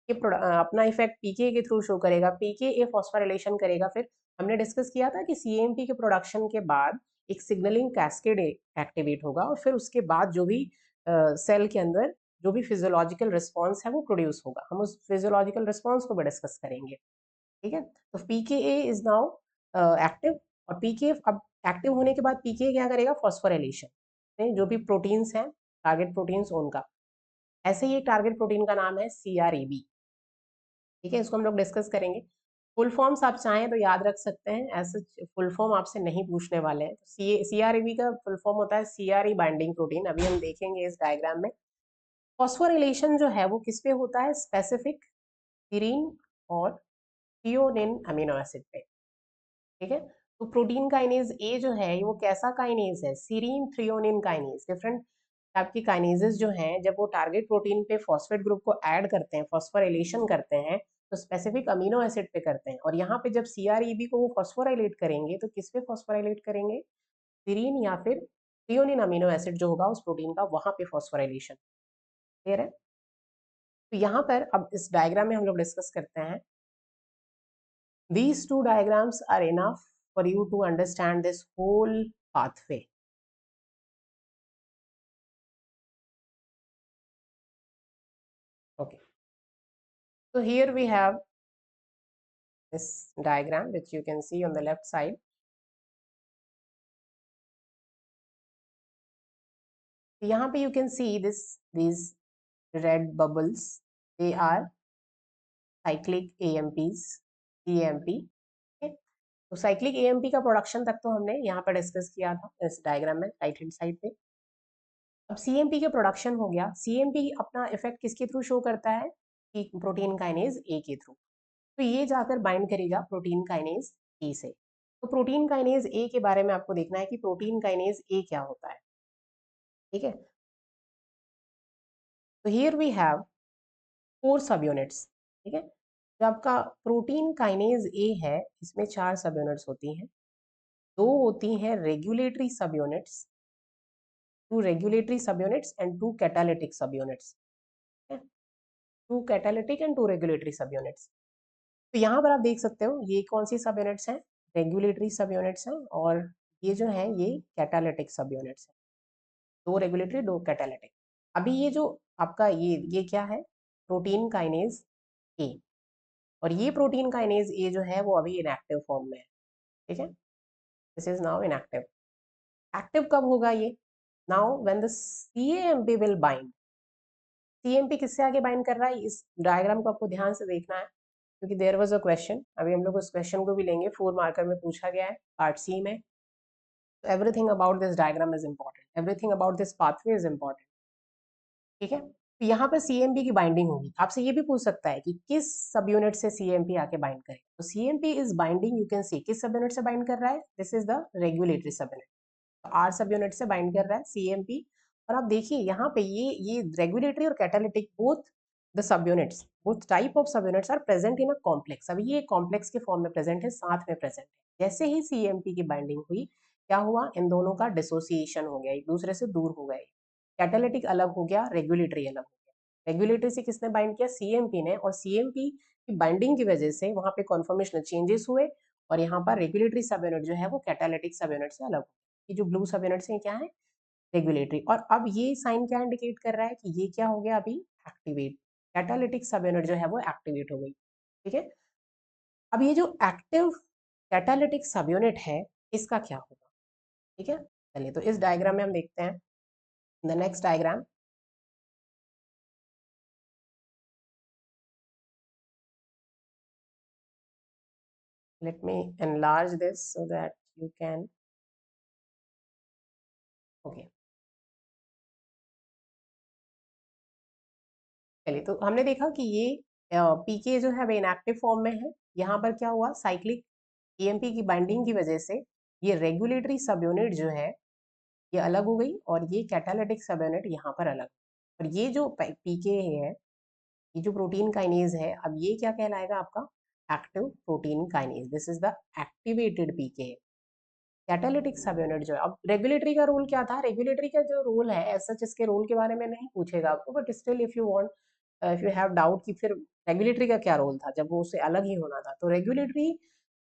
[SPEAKER 1] के अपना इफेक्ट PKA के थ्रू शो करेगा, PKA फॉस्फोराइलेशन करेगा फिर हमने डिस्कस किया था कि सीएमपी के प्रोडक्शन के बाद एक सिग्नलिंग कैस्केड एक्टिवेट होगा और फिर उसके बाद जो भी सेल के अंदर जो भी फिजियोलॉजिकल रिस्पॉन्स है वो प्रोड्यूस होगा। हम उस फिजियोलॉजिकल रिस्पॉन्स को भी डिस्कस करेंगे। ठीक है, तो पीकेए इज नाउ एक्टिव, और पीके अब एक्टिव होने के बाद पीके क्या करेगा, फॉस्फोराइलेशन जो भी प्रोटीन्स हैं, टारगेट प्रोटीन्स उनका। ऐसे ही एक टारगेट प्रोटीन का नाम है सीआरईबी। ठीक है, इसको हम लोग डिस्कस करेंगे। फुल फॉर्म्स आप चाहें तो याद रख सकते हैं, ऐसे फुल फॉर्म आपसे नहीं पूछने वाले हैं। सीआरईबी का फुल फॉर्म होता है सीआरई बाइंडिंग प्रोटीन, अभी हम देखेंगे इस डायग्राम में। फॉस्फोरिलेशन जो है वो किस पे होता है, स्पेसिफिक सीरीन और थ्रियोनिन अमीनो एसिड पे। ठीक है, तो प्रोटीन काइनेज ए जो है वो कैसा काइनेज है, serine threonine kinase. Different type की काइनेजेस जो हैं, जब वो टारगेट प्रोटीन पे फॉस्फेट ग्रुप को ऐड करते हैं, फॉस्फोराइलेशन करते हैं, तो स्पेसिफिक अमीनो एसिड पे करते हैं। और यहाँ पे जब सीआरईबी को वो फॉस्फोराइलेट करेंगे तो किस पे फॉस्फोराइलेट करेंगे, सीरीन या फिर थ्रियोनिन अमीनो एसिड जो होगा उस प्रोटीन का, वहां पे फॉस्फोराइलेशन। क्लियर है? तो यहाँ पर अब इस डायग्राम में हम लोग डिस्कस करते हैं। These two diagrams are enough for you to understand this whole pathway. Okay, so here we have this diagram which you can see on the left side. यहाँ पे you can see these red bubbles, they are cyclic AMPs, CAMP. Okay? तो cyclic AMP का production तक तो हमने यहाँ पर discuss किया था इस डायग्राम में, राइट हैंड साइड पे। अब CMP के प्रोडक्शन हो गया। CMP अपना इफेक्ट किसके थ्रू शो करता है, कि प्रोटीन काइनेज ए के थ्रू। तो ये जाकर बाइंड करेगा प्रोटीन काइनेज ए से। तो प्रोटीन काइनेज ए के बारे में आपको देखना है कि प्रोटीन काइनेज ए क्या होता है। ठीक है, तो हियर वी हैव 4 सब यूनिट्स। ठीक है, जो आपका प्रोटीन काइनेज ए है, इसमें 4 सब यूनिट्स होती हैं। 2 होती हैं रेगुलेटरी सब यूनिट्स, 2 रेगुलेटरी सब यूनिट्स एंड 2 कैटालिटिक सब यूनिट्स। 2 कैटालिटिक एंड 2 रेगुलेटरी सब यूनिट्स। तो यहाँ पर आप देख सकते हो ये कौन सी सब यूनिट्स हैं, रेगुलेटरी सब यूनिट्स हैं, और ये जो है ये कैटालिटिक सब यूनिट्स हैं। 2 रेगुलेटरी 2 कैटालिटिक। अभी ये जो आपका ये क्या है, प्रोटीन काइनेज ए, और ये प्रोटीन काइनेज ए जो है वो अभी इनएक्टिव फॉर्म में है। ठीक है, this is now inactive. Active कब होगा ये, now when the CMP will bind. CMP किससे आगे बाइंड कर रहा है, इस डायग्राम को आपको ध्यान से देखना है, क्योंकि देयर वाज अ क्वेश्चन, अभी हम लोग उस क्वेश्चन को भी लेंगे, 4 मार्कर में पूछा गया है पार्ट सी में। So everything about this diagram is important, everything about this pathway is important. ठीक है, तो यहाँ पर सीएमपी की बाइंडिंग होगी। आपसे ये भी पूछ सकता है कि किस सब यूनिट से सीएमपी आके बाइंड करे। तो CMP is binding, you can सी किस सब यूनिट से बाइंड कर रहा है, this is the regulatory subunit. तो आर सब यूनिट से बाइंड कर रहा है सीएमपी। और आप देखिए यहाँ पे ये रेगुलेटरी और catalytic, both the subunits, both type of subunits are present in a complex. अभी ये कॉम्प्लेक्स के फॉर्म में प्रेजेंट है, साथ में प्रेजेंट है। जैसे ही सीएमपी की बाइंडिंग हुई, क्या हुआ, इन दोनों का डिसोसिएशन हो गया, एक दूसरे से दूर हो गए। कैटालिटिक अलग हो गया, रेगुलेटरी अलग हो गया। रेगुलेटरी से किसने बाइंड किया, सीएमपी ने, और सीएमपी की बाइंडिंग की वजह से वहां पे कॉन्फॉर्मेशनल चेंजेस हुए, और यहाँ पर रेगुलेटरी सब यूनिट जो है वो कैटालिटिक सब यूनिट से अलग हो। ये जो ब्लू सब यूनिट्स हैं क्या है, रेगुलेटरी। और अब ये साइन क्या इंडिकेट कर रहा है कि ये क्या हो गया, अभी एक्टिवेट, कैटालिटिक सब यूनिट जो है वो एक्टिवेट हो गई। ठीक है, अब ये जो एक्टिव कैटालिटिक सब यूनिट है, इसका क्या होगा। ठीक है, चलिए तो इस डायग्राम में हम देखते हैं the next diagram. let me enlarge this so that you can, okay, चलिए तो हमने देखा कि ये पीके जो है इनएक्टिव फॉर्म में है। यहाँ पर क्या हुआ, साइक्लिक ईएमपी की बाइंडिंग की वजह से ये रेगुलेटरी सब यूनिट जो है ये अलग हो गई, और ये कैटालिटिक सब यूनिट यहाँ पर अलग। और ये जो पीके है, ये जो प्रोटीन काइनेज है, अब ये क्या कहलाएगा आपका, active protein kinase. This is the activated PK. Catalytic subunit जो है, अब रेगुलेटरी का रोल क्या था, रेगुलेटरी का जो रोल है ऐसा, इसके रोल के बारे में नहीं पूछेगा आपको, but still if you want, if you have doubt कि फिर रेगुलेटरी का क्या रोल था जब वो उससे अलग ही होना था, तो regulatory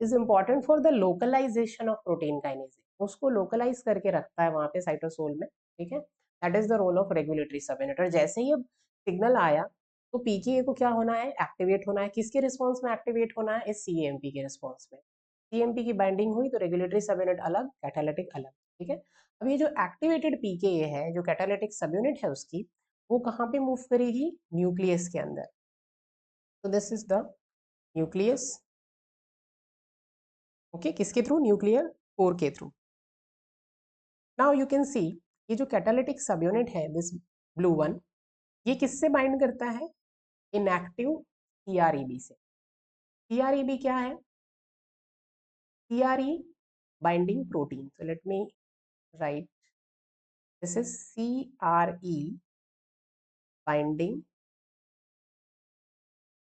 [SPEAKER 1] is important for the localization of protein kinase, उसको लोकलाइज करके रखता है वहां पे साइटोसोल में, ठीक है। That is the role of regulatory subunit. और जैसे ही अब सिग्नल आया तो पीकेए को क्या होना है, एक्टिवेट होना है। किसके रिस्पॉन्स में एक्टिवेट होना है, इस सीएमपी के रिस्पॉन्स में। सीएमपी की बाइंडिंग हुई तो रेगुलेटरी सब यूनिट अलग, कैटालिटिक अलग, ठीक है। अब ये जो एक्टिवेटेड पीकेए है, जो कैटालिटिक सब यूनिट है उसकी, वो कहाँ पे मूव करेगी, न्यूक्लियस के अंदर। तो this is the nucleus, okay, किसके थ्रू, न्यूक्लियर कोर के थ्रू। नाउ यू कैन सी ये जो कैटालिटिक सब यूनिट है, दिस ब्लू वन, ये किससे बाइंड करता है, इनएक्टिव सीआरईबी से। सीआरईबी क्या है, CRE binding protein. so let me write, this is CRE binding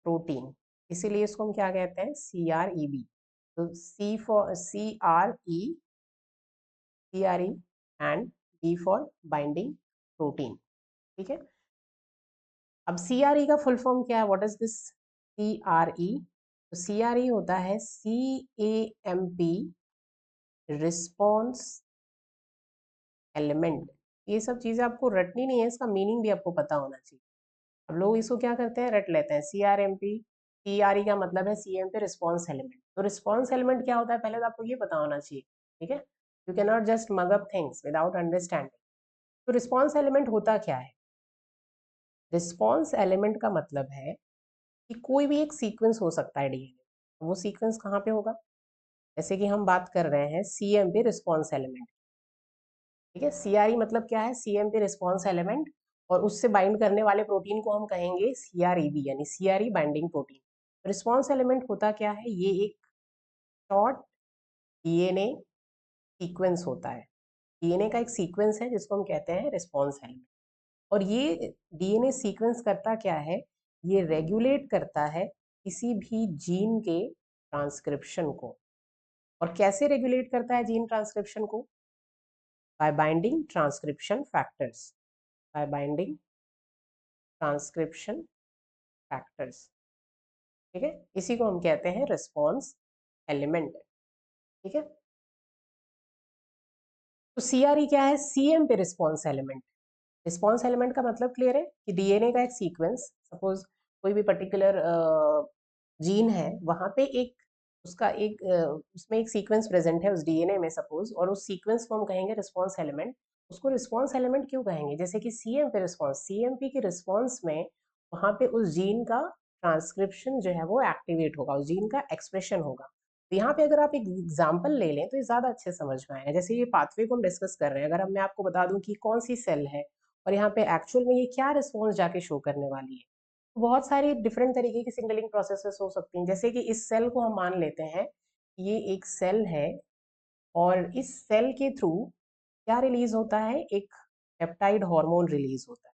[SPEAKER 1] protein, इसीलिए इसको हम क्या कहते हैं, CREB। तो C for CRE, CRE and B for binding protein, ठीक है। अब CRE का फुल फॉर्म क्या है, व्हाट इज दिस CRE, तो CRE होता है CAMP रिस्पॉन्स एलिमेंट। ये सब चीजें आपको रटनी नहीं है, इसका मीनिंग भी आपको पता होना चाहिए। अब लोग इसको क्या करते हैं, रट लेते हैं। CRMP, CRE का मतलब है CMP रिस्पॉन्स एलिमेंट। तो रिस्पॉन्स एलिमेंट क्या होता है, पहले तो आपको ये पता होना चाहिए, ठीक है। You can not just mug up things without understanding. तो रिस्पॉन्स एलिमेंट होता क्या है, रिस्पॉन्स एलिमेंट का मतलब है कि कोई भी एक सीक्वेंस हो सकता है डीएनए, वो सीक्वेंस कहाँ पे होगा, जैसे कि हम बात कर रहे हैं CMP रिस्पॉन्स एलिमेंट, ठीक है। CRE मतलब क्या है, CMP रिस्पॉन्स एलिमेंट, और उससे बाइंड करने वाले प्रोटीन को हम कहेंगे CREB, यानी CRE binding protein. Response element होता क्या है, ये एक शॉर्ट डीएनए सीक्वेंस होता है। डीएनए का एक सीक्वेंस है जिसको हम कहते हैं रिस्पॉन्स एलिमेंट। और ये डीएनए सीक्वेंस करता क्या है, ये रेगुलेट करता है किसी भी जीन के ट्रांसक्रिप्शन को। और कैसे रेगुलेट करता है जीन ट्रांसक्रिप्शन को, bye binding transcription factors, bye binding transcription factors, ठीक है। इसी को हम कहते हैं रिस्पॉन्स एलिमेंट, ठीक है। तो CRE क्या है, CMP response element. Response element का मतलब क्लियर है कि डीएनए का एक सीक्वेंस, सपोज कोई भी पर्टिकुलर जीन है, वहां पे एक उसका एक उसमें एक सीक्वेंस प्रेजेंट है उस डीएनए में सपोज, और उस सीक्वेंस को हम कहेंगे रिस्पॉन्स एलिमेंट। उसको रिस्पॉन्स एलिमेंट क्यों कहेंगे, जैसे कि CMP रिस्पॉन्स, CMP के रिस्पॉन्स में वहां पे उस जीन का ट्रांसक्रिप्शन जो है वो एक्टिवेट होगा, उस जीन का एक्सप्रेशन होगा। तो यहाँ पे अगर आप एक एग्जाम्पल ले लें तो ये ज्यादा अच्छे समझ में आएगा। जैसे ये पाथवे को हम डिस्कस कर रहे हैं, अगर मैं आपको बता दूं कि कौन सी सेल है और यहाँ पे एक्चुअल में ये क्या रिस्पॉन्स जाके शो करने वाली है, तो बहुत सारी डिफरेंट तरीके की सिग्नलिंग प्रोसेसेस हो सकती हैं। जैसे कि इस सेल को हम मान लेते हैं, ये एक सेल है, और इस सेल के थ्रू क्या रिलीज होता है, एक पेप्टाइड हार्मोन रिलीज होता है,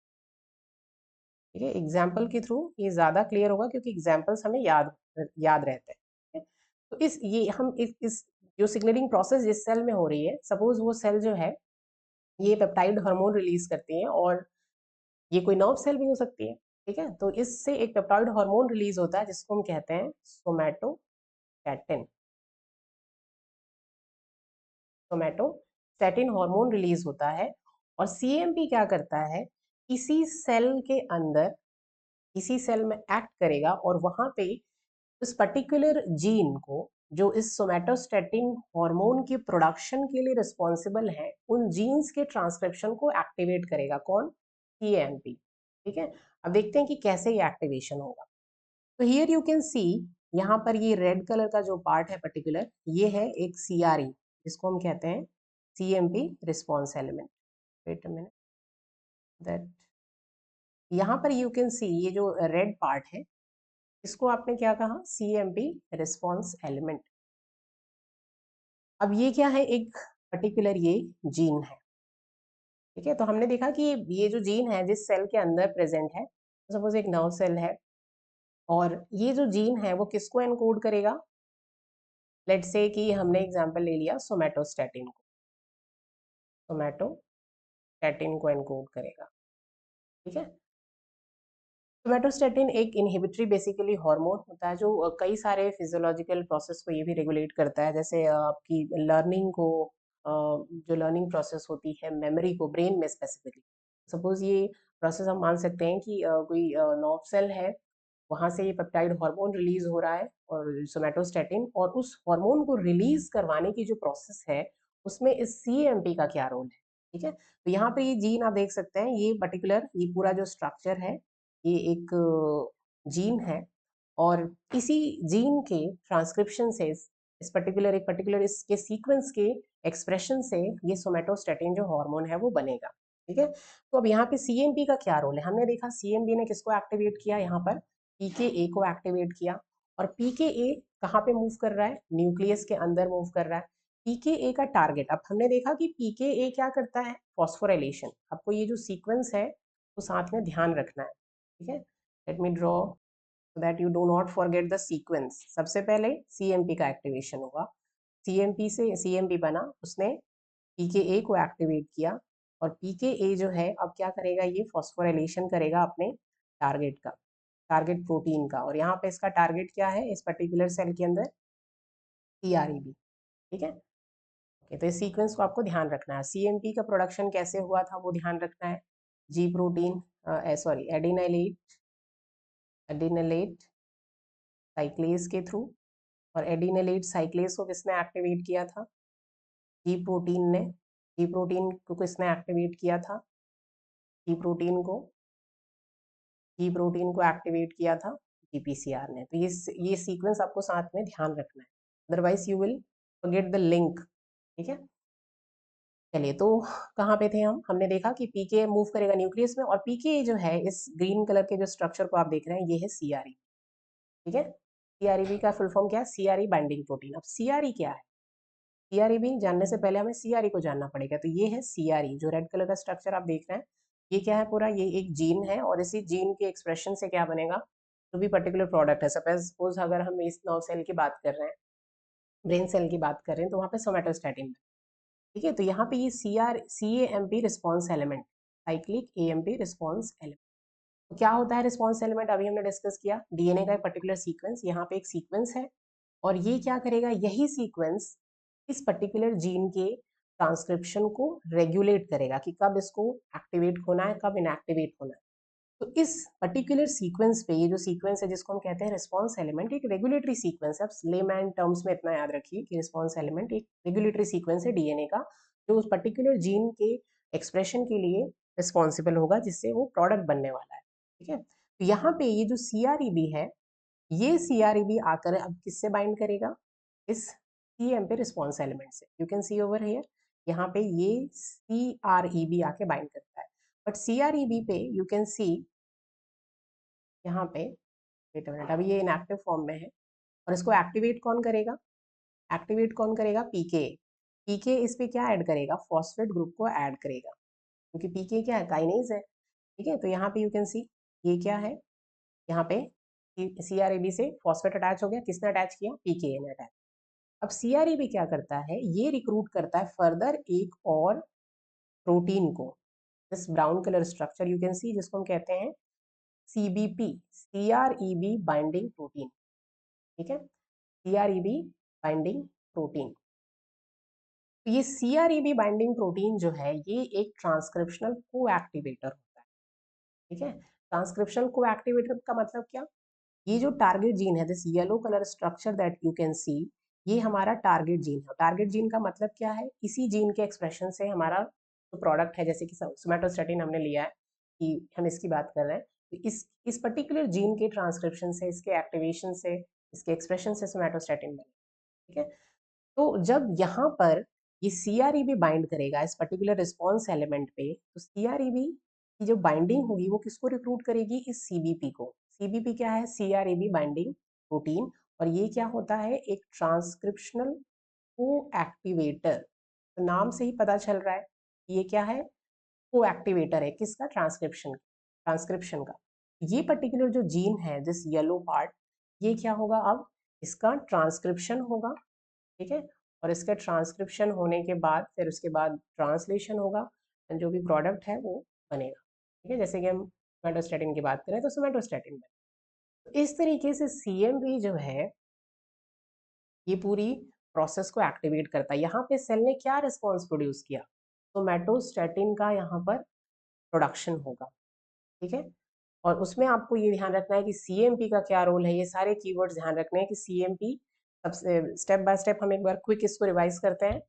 [SPEAKER 1] ठीक है। एग्जाम्पल के थ्रू ये ज्यादा क्लियर होगा क्योंकि एग्जाम्पल्स हमें याद याद रहते हैं, ठीक है? तो इस ये हम इस जो सिग्नलिंग प्रोसेस जिस सेल में हो रही है, सपोज वो सेल जो है ये पेप्टाइड हार्मोन रिलीज करती है, और ये कोई नर्व सेल भी हो सकती है, ठीक है। तो इससे एक पेप्टाइड हार्मोन रिलीज होता है जिसको हम कहते हैं सोमैटोस्टैटिन। सोमैटोस्टैटिन हार्मोन रिलीज होता है, और CMP क्या करता है, किसी सेल के अंदर, किसी सेल में एक्ट करेगा, और वहां पे इस पर्टिकुलर जीन को, जो इस सोमैटोस्टैटिन हार्मोन की प्रोडक्शन के लिए रिस्पॉन्सिबल है, उन जीन्स के ट्रांसक्रिप्शन को एक्टिवेट करेगा। कौन, CMP, ठीक है। अब देखते हैं कि कैसे ये एक्टिवेशन होगा। तो हियर यू कैन सी, यहाँ पर ये रेड कलर का जो पार्ट है पर्टिकुलर, ये है एक CRE, जिसको हम कहते हैं CMP response element. Wait a minute, that यहाँ पर यू कैन सी ये जो रेड पार्ट है, इसको आपने क्या कहा, CMP रिस्पॉन्स एलिमेंट। अब ये क्या है, एक पर्टिकुलर ये जीन है, ठीक है। तो हमने देखा कि ये जो जीन है जिस सेल के अंदर प्रेजेंट है, सपोज एक नर्व सेल है, और ये जो जीन है वो किसको एनकोड करेगा, लेट्स से कि हमने एग्जांपल ले लिया सोमैटोस्टैटिन को, सोमैटोस्टैटिन को एनकोड करेगा, ठीक है। सोमैटोस्टैटिन एक इनहिबिटरी बेसिकली हार्मोन होता है जो कई सारे फिजियोलॉजिकल प्रोसेस को ये भी रेगुलेट करता है, जैसे आपकी लर्निंग को, जो लर्निंग प्रोसेस होती है, मेमोरी को ब्रेन में स्पेसिफिकली। सपोज ये प्रोसेस हम मान सकते हैं कि कोई नर्व सेल है, वहाँ से ये पेप्टाइड हार्मोन रिलीज हो रहा है और सोमैटोस्टैटिन, और उस हार्मोन को रिलीज करवाने की जो प्रोसेस है उसमें इस सीएमपी का क्या रोल है। ठीक है, तो यहाँ पे ये जीन आप देख सकते हैं, ये पर्टिकुलर ये पूरा जो स्ट्रक्चर है ये एक जीन है, और इसी जीन के ट्रांसक्रिप्शन से इस पर्टिकुलर एक पर्टिकुलर इसके सीक्वेंस के एक्सप्रेशन से ये सोमैटोस्टैटिन जो हार्मोन है वो बनेगा। ठीक है, तो अब यहाँ पे सीएमपी का क्या रोल है, हमने देखा सीएमपी ने किसको एक्टिवेट किया, यहाँ पर पीके को एक्टिवेट किया, और पीके कहाँ पे मूव कर रहा है, न्यूक्लियस के अंदर मूव कर रहा है। पीके का टारगेट, अब हमने देखा कि पीके क्या करता है, फॉस्फोराइलेशन। आपको ये जो सीक्वेंस है तो साथ में ध्यान रखना है। ठीक है, let me draw so that you do not forget the sequence. सबसे पहले सीएमपी का एक्टिवेशन होगा, सीएमपी से सीएमपी बना, उसने पीके को एक्टिवेट किया, और पीके जो है अब क्या करेगा, ये फॉस्फोराइलेशन करेगा अपने टारगेट का, टारगेट प्रोटीन का, और यहाँ पे इसका टारगेट क्या है इस पर्टिकुलर सेल के अंदर, टीआरईबी। ठीक है, ओके, तो इस सीक्वेंस को आपको ध्यान रखना है। सीएमपी का प्रोडक्शन कैसे हुआ था वो ध्यान रखना है, जी प्रोटीन सॉरी एडिनलेट साइक्लेज के थ्रू, और एडिनलेट साइक्लेज को किसने एक्टिवेट किया था, जी प्रोटीन ने। जी प्रोटीन को किसने एक्टिवेट किया था, जी प्रोटीन को जी प्रोटीन को एक्टिवेट किया था जीपीसीआर ने। तो ये सीक्वेंस आपको साथ में ध्यान रखना है, otherwise you will forget the link. ठीक है, चलिए, तो कहाँ पे थे हम, हमने देखा कि पीके मूव करेगा न्यूक्लियस में, और पीके जो है इस ग्रीन कलर के जो स्ट्रक्चर को आप देख रहे हैं ये है सीआरई। ठीक है, सीआरईबी का फुल फॉर्म क्या है, सीआरई बाइंडिंग प्रोटीन। अब सीआरई क्या है, सीआरईबी जानने से पहले हमें सीआरई को जानना पड़ेगा। तो ये है सीआरई, जो रेड कलर का स्ट्रक्चर आप देख रहे हैं, ये क्या है पूरा, ये एक जीन है, और इसी जीन के एक्सप्रेशन से क्या बनेगा, जो भी पर्टिकुलर प्रोडक्ट है। सपोज अगर हम इस नर्व सेल की बात कर रहे हैं, ब्रेन सेल की बात कर रहे हैं, तो वहाँ पे सोमैटोस्टैटिन। ठीक है, तो यहाँ पे ये C A M P response element, cyclic AMP response element. तो क्या होता है रिस्पॉन्स एलिमेंट, अभी हमने डिस्कस किया, डीएनए का एक पर्टिकुलर सीक्वेंस, यहाँ पे एक सीक्वेंस है, और ये क्या करेगा, यही सीक्वेंस इस पर्टिकुलर जीन के ट्रांसक्रिप्शन को रेगुलेट करेगा कि कब इसको एक्टिवेट होना है, कब इनएक्टिवेट होना है। तो इस पर्टिकुलर सीक्वेंस पे, ये जो सीक्वेंस है जिसको हम कहते हैं रिस्पॉन्स एलिमेंट, एक रेगुलेटरी सीक्वेंस है। अब लेमैन टर्म्स में इतना याद रखिए कि रिस्पॉन्स एलिमेंट एक रेगुलेटरी सीक्वेंस है डीएनए का, जो उस पर्टिकुलर जीन के एक्सप्रेशन के लिए रिस्पॉन्सिबल होगा, जिससे वो प्रोडक्ट बनने वाला है। ठीक है, तो यहाँ पे ये जो सीआरईबी है, ये सीआरईबी आकर अब किससे बाइंड करेगा, इस सीएमपी रिस्पॉन्स एलिमेंट से। You can C over here, यहाँ पे ये सीआरईबी आके बाइंड करता है, बट सीआरईबी पे यू कैन सी यहाँ पे, वेट अ मिनट, अभी ये इनएक्टिव फॉर्म में है, और इसको एक्टिवेट कौन करेगा, एक्टिवेट कौन करेगा, पीके। पीके इस पे क्या ऐड करेगा, फॉस्फेट ग्रुप को ऐड करेगा, क्योंकि पीके क्या है, काइनेज है। ठीक है, तो यहाँ पे यू कैन सी ये क्या है, यहाँ पे सीआरईबी से फॉस्फेट अटैच हो गया, किसने अटैच किया, पीके ने अटैच। अब सीआरईबी क्या करता है, ये रिक्रूट करता है फर्दर एक और प्रोटीन को, this brown colour structure you can सी, जिसको हम कहते हैं सीबीपी, सीआरईबी बाइंडिंग प्रोटीन। ठीक है, सीआरईबी बाइंडिंग प्रोटीन। तो ये सीआरईबी बाइंडिंग प्रोटीन जो है, ये एक ट्रांसक्रिप्शनल कोएक्टिवेटर होता है। ठीक है, ट्रांसक्रिप्शनल कोएक्टिवेटर का मतलब क्या, ये जो टारगेट जीन है, this yellow colour structure that you can सी, ये हमारा टारगेट जीन है। टारगेट जीन का मतलब क्या है, इसी जीन के एक्सप्रेशन से हमारा जो प्रोडक्ट है, जैसे कि सोमैटोस्टैटिन हमने लिया है, कि हम इसकी बात कर रहे हैं, तो इस पर्टिकुलर जीन के ट्रांसक्रिप्शन से, इसके एक्टिवेशन से, इसके एक्सप्रेशन से सोमैटोस्टैटिन बने। ठीक है, तो जब यहाँ पर ये सीआरईबी बाइंड करेगा इस पर्टिकुलर रिस्पॉन्स एलिमेंट पे, तो सीआरईबी की जो बाइंडिंग होगी वो किसको रिक्रूट करेगी, इस सीबीपी को। सीबीपी क्या है, सीआरईबी बाइंडिंग प्रोटीन, और ये क्या होता है, एक ट्रांसक्रिप्शनल कोएक्टिवेटर। तो नाम से ही पता चल रहा है ये क्या है, कोएक्टिवेटर है, किसका, ट्रांसक्रिप्शन का। ये पर्टिकुलर जो जीन है, दिस येलो पार्ट, ये क्या होगा, अब इसका ट्रांसक्रिप्शन होगा। ठीक है, और इसका ट्रांसक्रिप्शन होने के बाद फिर उसके बाद ट्रांसलेशन होगा, जो भी प्रोडक्ट है वो बनेगा। ठीक है, जैसे कि हम सोमेटोस्टैटिन की बात करें तो सोमेटोस्टैटिन बने। तो इस तरीके से CMP जो है ये पूरी प्रोसेस को एक्टिवेट करता है। यहाँ पे सेल ने क्या रिस्पॉन्स प्रोड्यूस किया, सोमेटोस्टैटिन का यहाँ पर प्रोडक्शन होगा, ठीक है। और उसमें आपको ये ध्यान रखना है कि CMP का क्या रोल है, ये सारे कीवर्ड्स ध्यान रखने हैं कि CMP सबसे स्टेप बाय स्टेप हम एक बार क्विक इसको रिवाइज करते हैं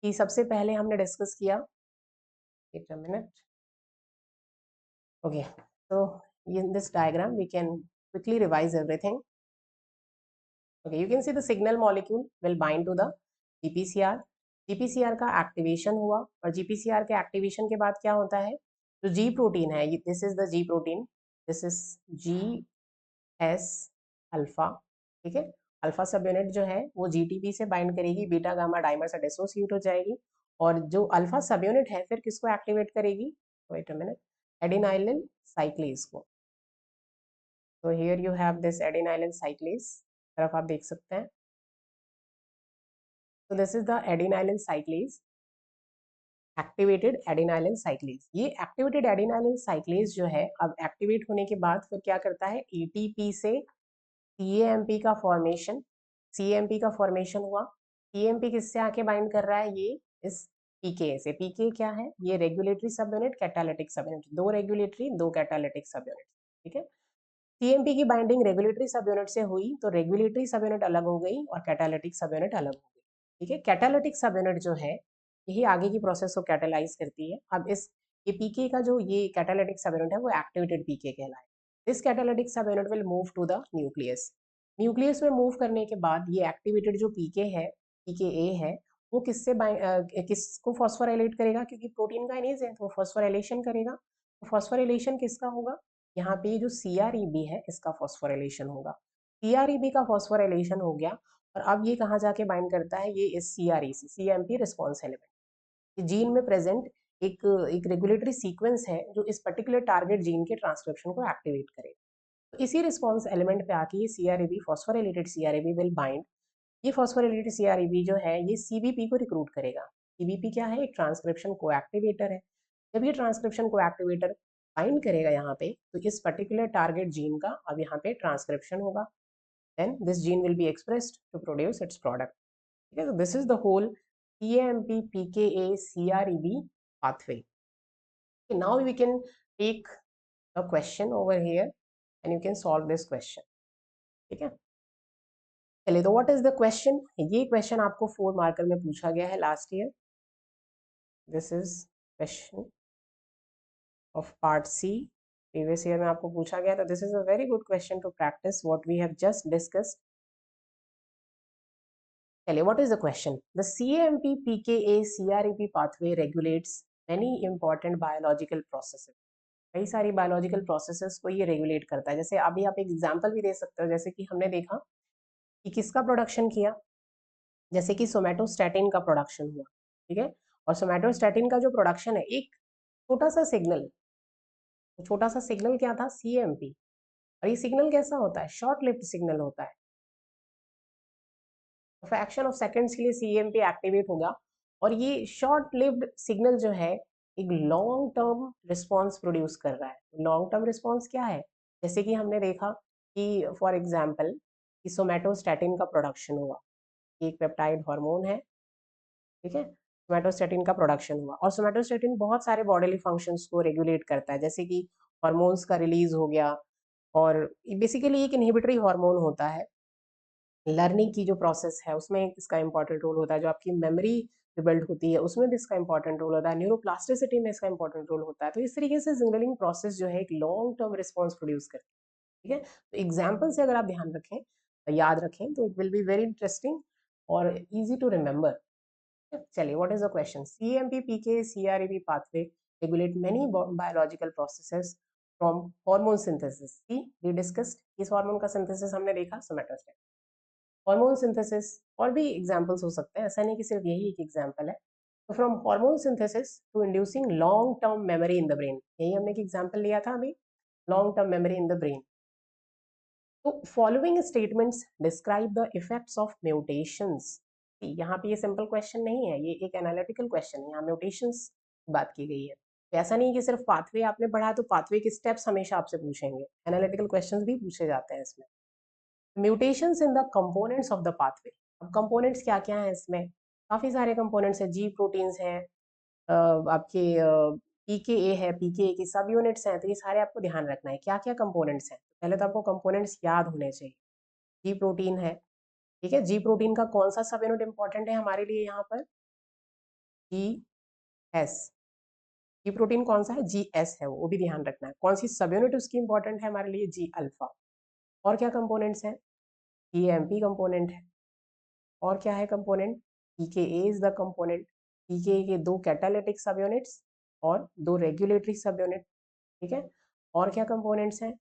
[SPEAKER 1] कि सबसे पहले हमने डिस्कस किया, एक minute, okay, so in this diagram we can quickly revise everything. Okay, you can see the signal molecule will bind to the GPCR. GPCR का एक्टिवेशन हुआ और GPCR के एक्टिवेशन के बाद क्या होता है, जो G प्रोटीन है, this is the G protein, this is GS alpha, ठीक है। अल्फा सब यूनिट जो है वो GTP से बाइंड करेगी, बीटा गामा डाइमर से डिसोसिएट हो जाएगी, और जो अल्फा सब यूनिट है फिर किसको एक्टिवेट करेगी, वेट अ मिनट, एडिनाइलिन साइक्लेज को। तो here you have this adenylyl cyclase, तरफ आप देख सकते हैं। So this is the adenylyl cyclase, activated adenylyl cyclase. ये एक्टिवेटेड एडिनाइलिन साइक्लेज जो है अब एक्टिवेट होने के बाद फिर क्या करता है, ATP से CAMP का फॉर्मेशन, CAMP का फॉर्मेशन हुआ। CAMP किससे आके बाइंड कर रहा है, ये इस PK से। PK क्या है, ये रेगुलेटरी सब यूनिट, कैटालिटिक सब यूनिट, दो रेगुलेटरी दो कैटालिटिक सब यूनिट, ठीक है। CMP की बाइंडिंग रेगुलेटरी सब यूनिट से हुई तो रेगुलेटरी सब यूनिट अलग हो गई और कैटालिटिक सब यूनिट अलग हो गई, ठीक है। कैटालिटिक सब यूनिट जो है यही आगे की प्रोसेस को कैटालाइज करती है। अब इस ये पीके का जो ये कैटालिटिक सब यूनिट है वो एक्टिवेटेड पीके कहलाए। This catalytic subunit will move to the nucleus. Nucleus में मूव करने के बाद ये एक्टिवेटेड जो पीके है, पीके ए है, वो किससे किसको फॉस्फोराइलेट करेगा, क्योंकि प्रोटीन काइनेज है तो वो फॉस्फोराइलेशन करेगा। तो फॉस्फोराइलेशन किसका होगा, यहाँ पे जो CREB है इसका फॉस्फोराइलेशन होगा। CREB का फॉस्फोराइलेशन हो गया और अब ये कहाँ जाके बाइंड करता है, ये इस CREC CMP response element, gene में प्रेजेंट एक एक रेगुलेटरी सीक्वेंस है जो इस पर्टिकुलर टारगेट जीन के ट्रांसक्रिप्शन को एक्टिवेट करेगा। तो इसी रिस्पॉन्स एलिमेंट पे आके ये CREB phosphorylated CREB will bind. ये फॉस्फोराइलेटेड CREB जो है ये CBP को रिक्रूट करेगा। CBP क्या है, एक ट्रांसक्रिप्शन को एक्टिवेटर है। जब ये ट्रांसक्रिप्शन को एक्टिवेटर बाइंड करेगा यहाँ पे तो इस पर्टिकुलर टारगेट जीन का अब यहाँ पे ट्रांसक्रिप्शन होगा, then this gene will be expressed to produce its product, ठीक है। तो this is the whole CAMP PKA CREB pathway. Okay, now we can take a question over here and you can solve this question, ठीक है। चलिए, तो what is the question, ये question आपको 4 marker में पूछा गया है last year. This is question of part C, previous year में आपको पूछा गया था। This is a very good question to practise what we have just discussed. चलिए, what is the question, the CAMP PKA CREP pathway regulates many important biological processes. कई सारी biological processes को ये रेगुलेट करता है। जैसे अभी आप एक एग्जांपल भी दे सकते हो, जैसे कि हमने देखा कि किसका प्रोडक्शन किया, जैसे कि सोमेटोस्टैटिन का प्रोडक्शन हुआ, ठीक है। और सोमेटोस्टैटिन का जो प्रोडक्शन है, एक छोटा सा सिग्नल, छोटा सा सिग्नल क्या था, CAMP। और ये सिग्नल कैसा होता है, शॉर्ट लिव्ड सिग्नल होता है। फ्रैक्शन ऑफ सेकंड्स के लिए CAMP एक्टिवेट होगा और ये शॉर्ट लिव्ड सिग्नल जो है एक लॉन्ग टर्म रिस्पॉन्स प्रोड्यूस कर रहा है। लॉन्ग टर्म रिस्पॉन्स क्या है, जैसे कि हमने देखा कि फॉर एग्जाम्पल कि सोमेटोस्टैटिन का प्रोडक्शन हुआ, एक पेप्टाइड हार्मोन है, ठीक है। सोमेटोस्टैटिन का प्रोडक्शन हुआ और सोमेटोस्टैटिन बहुत सारे बॉडीली फंक्शंस को रेगुलेट करता है, जैसे कि हार्मोन्स का रिलीज हो गया, और बेसिकली एक इनहिबिटरी हार्मोन होता है। लर्निंग की जो प्रोसेस है उसमें इसका इंपॉर्टेंट रोल होता है, जो आपकी मेमोरी बिल्ड होती है उसमें भी इसका इंपॉर्टेंट रोल होता है, न्यूरोप्लास्टिसिटी में इसका इंपॉर्टेंट रोल होता है। तो इस तरीके से सिग्नलिंग प्रोसेस जो है एक लॉन्ग टर्म रिस्पॉन्स प्रोड्यूस करती है, ठीक है। तो एग्जाम्पल से अगर आप ध्यान रखें, याद रखें, तो it will be very interesting और इजी टू रिमेंबर। चलिए, what is the question, CAMP PKA CREB pathway regulate many biological processes from hormone synthesis। See, we discussed, इस हार्मोन का सिंथेसिस हमने देखा, सोमेटोस्टैटिन। हार्मोन सिंथेसिस और भी examples हो सकते हैं, ऐसा नहीं कि सिर्फ यही एक एग्जांपल है। तो from hormone synthesis to inducing long term memory in the brain, यही हमने एक एग्जांपल लिया था अभी, long term memory in the brain. तो following statements describe the effects of mutations. यहाँ पे ये सिंपल क्वेश्चन नहीं है, ये एक एनालिटिकल क्वेश्चन है, यहाँ म्यूटेशंस बात की गई है। तो ऐसा नहीं कि सिर्फ पाथवे आपने पढ़ा तो पाथवे के स्टेप्स हमेशा आपसे पूछेंगे, एनालिटिकल क्वेश्चंस भी पूछे जाते हैं इसमें। Mutations in the components of the pathway. अब कंपोनेंट्स क्या क्या हैं इसमें, काफ़ी सारे कंपोनेंट्स हैं, जी प्रोटीन्स हैं, आपके पीकेए है, पीकेए की सब यूनिट्स हैं, तो ये सारे आपको ध्यान रखना है क्या क्या कंपोनेंट्स हैं। पहले तो आपको कंपोनेंट्स याद होने चाहिए। जी प्रोटीन है, ठीक है, जी प्रोटीन का कौन सा सब यूनिट इंपॉर्टेंट है हमारे लिए यहाँ पर, जी एस। जी प्रोटीन कौन सा है, जी एस है, वो भी ध्यान रखना है। कौन सी सब यूनिट उसकी इंपॉर्टेंट है हमारे लिए, जी अल्फा। और क्या कंपोनेंट्स हैं, जी एम पी कंपोनेंट है। और क्या है component, pKa is the component. PKa के दो कैटालिटिक सब यूनिट्स और दो रेगुलेटरी सब यूनिट, ठीक है। और क्या कंपोनेंट्स हैं